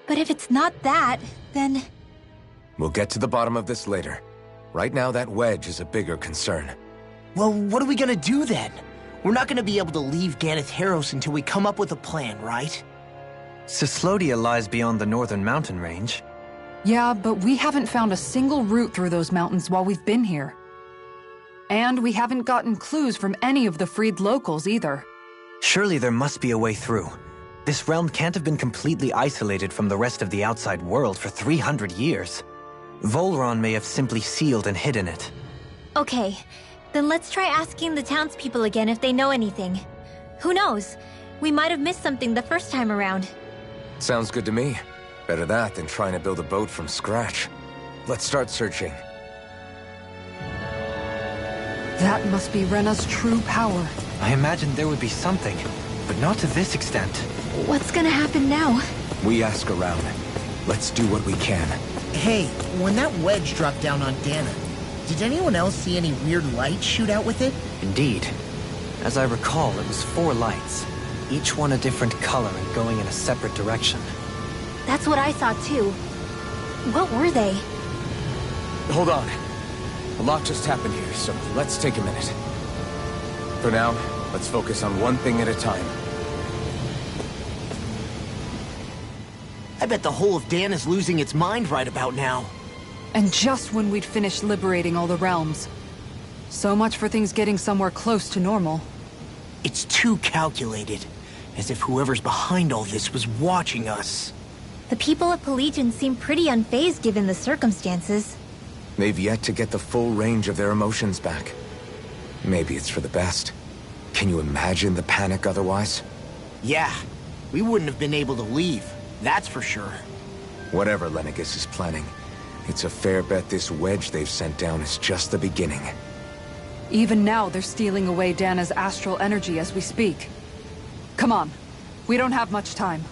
But if it's not that, then... We'll get to the bottom of this later. Right now, that wedge is a bigger concern. Well, what are we gonna do then? We're not gonna be able to leave Ganath Haros until we come up with a plan, right? Cyslodia lies beyond the northern mountain range. Yeah, but we haven't found a single route through those mountains while we've been here. And we haven't gotten clues from any of the freed locals either. Surely there must be a way through. This realm can't have been completely isolated from the rest of the outside world for 300 years. Volron may have simply sealed and hidden it. Okay, then let's try asking the townspeople again if they know anything. Who knows? We might have missed something the first time around. Sounds good to me. Better that than trying to build a boat from scratch. Let's start searching. That must be Rena's true power. I imagined there would be something, but not to this extent. What's gonna happen now? We ask around. Let's do what we can. Hey, when that wedge dropped down on Dana, did anyone else see any weird lights shoot out with it? Indeed. As I recall, it was 4 lights, each one a different color and going in a separate direction. That's what I saw too. What were they? Hold on. A lot just happened here, so let's take a minute. For now, let's focus on one thing at a time. I bet the whole of Dana's losing its mind right about now. And just when we'd finished liberating all the realms. So much for things getting somewhere close to normal. It's too calculated. As if whoever's behind all this was watching us. The people of Pelagian seem pretty unfazed given the circumstances. They've yet to get the full range of their emotions back. Maybe it's for the best. Can you imagine the panic otherwise? Yeah, we wouldn't have been able to leave, that's for sure. Whatever Lenegis is planning, it's a fair bet this wedge they've sent down is just the beginning. Even now, they're stealing away Dana's astral energy as we speak. Come on, we don't have much time.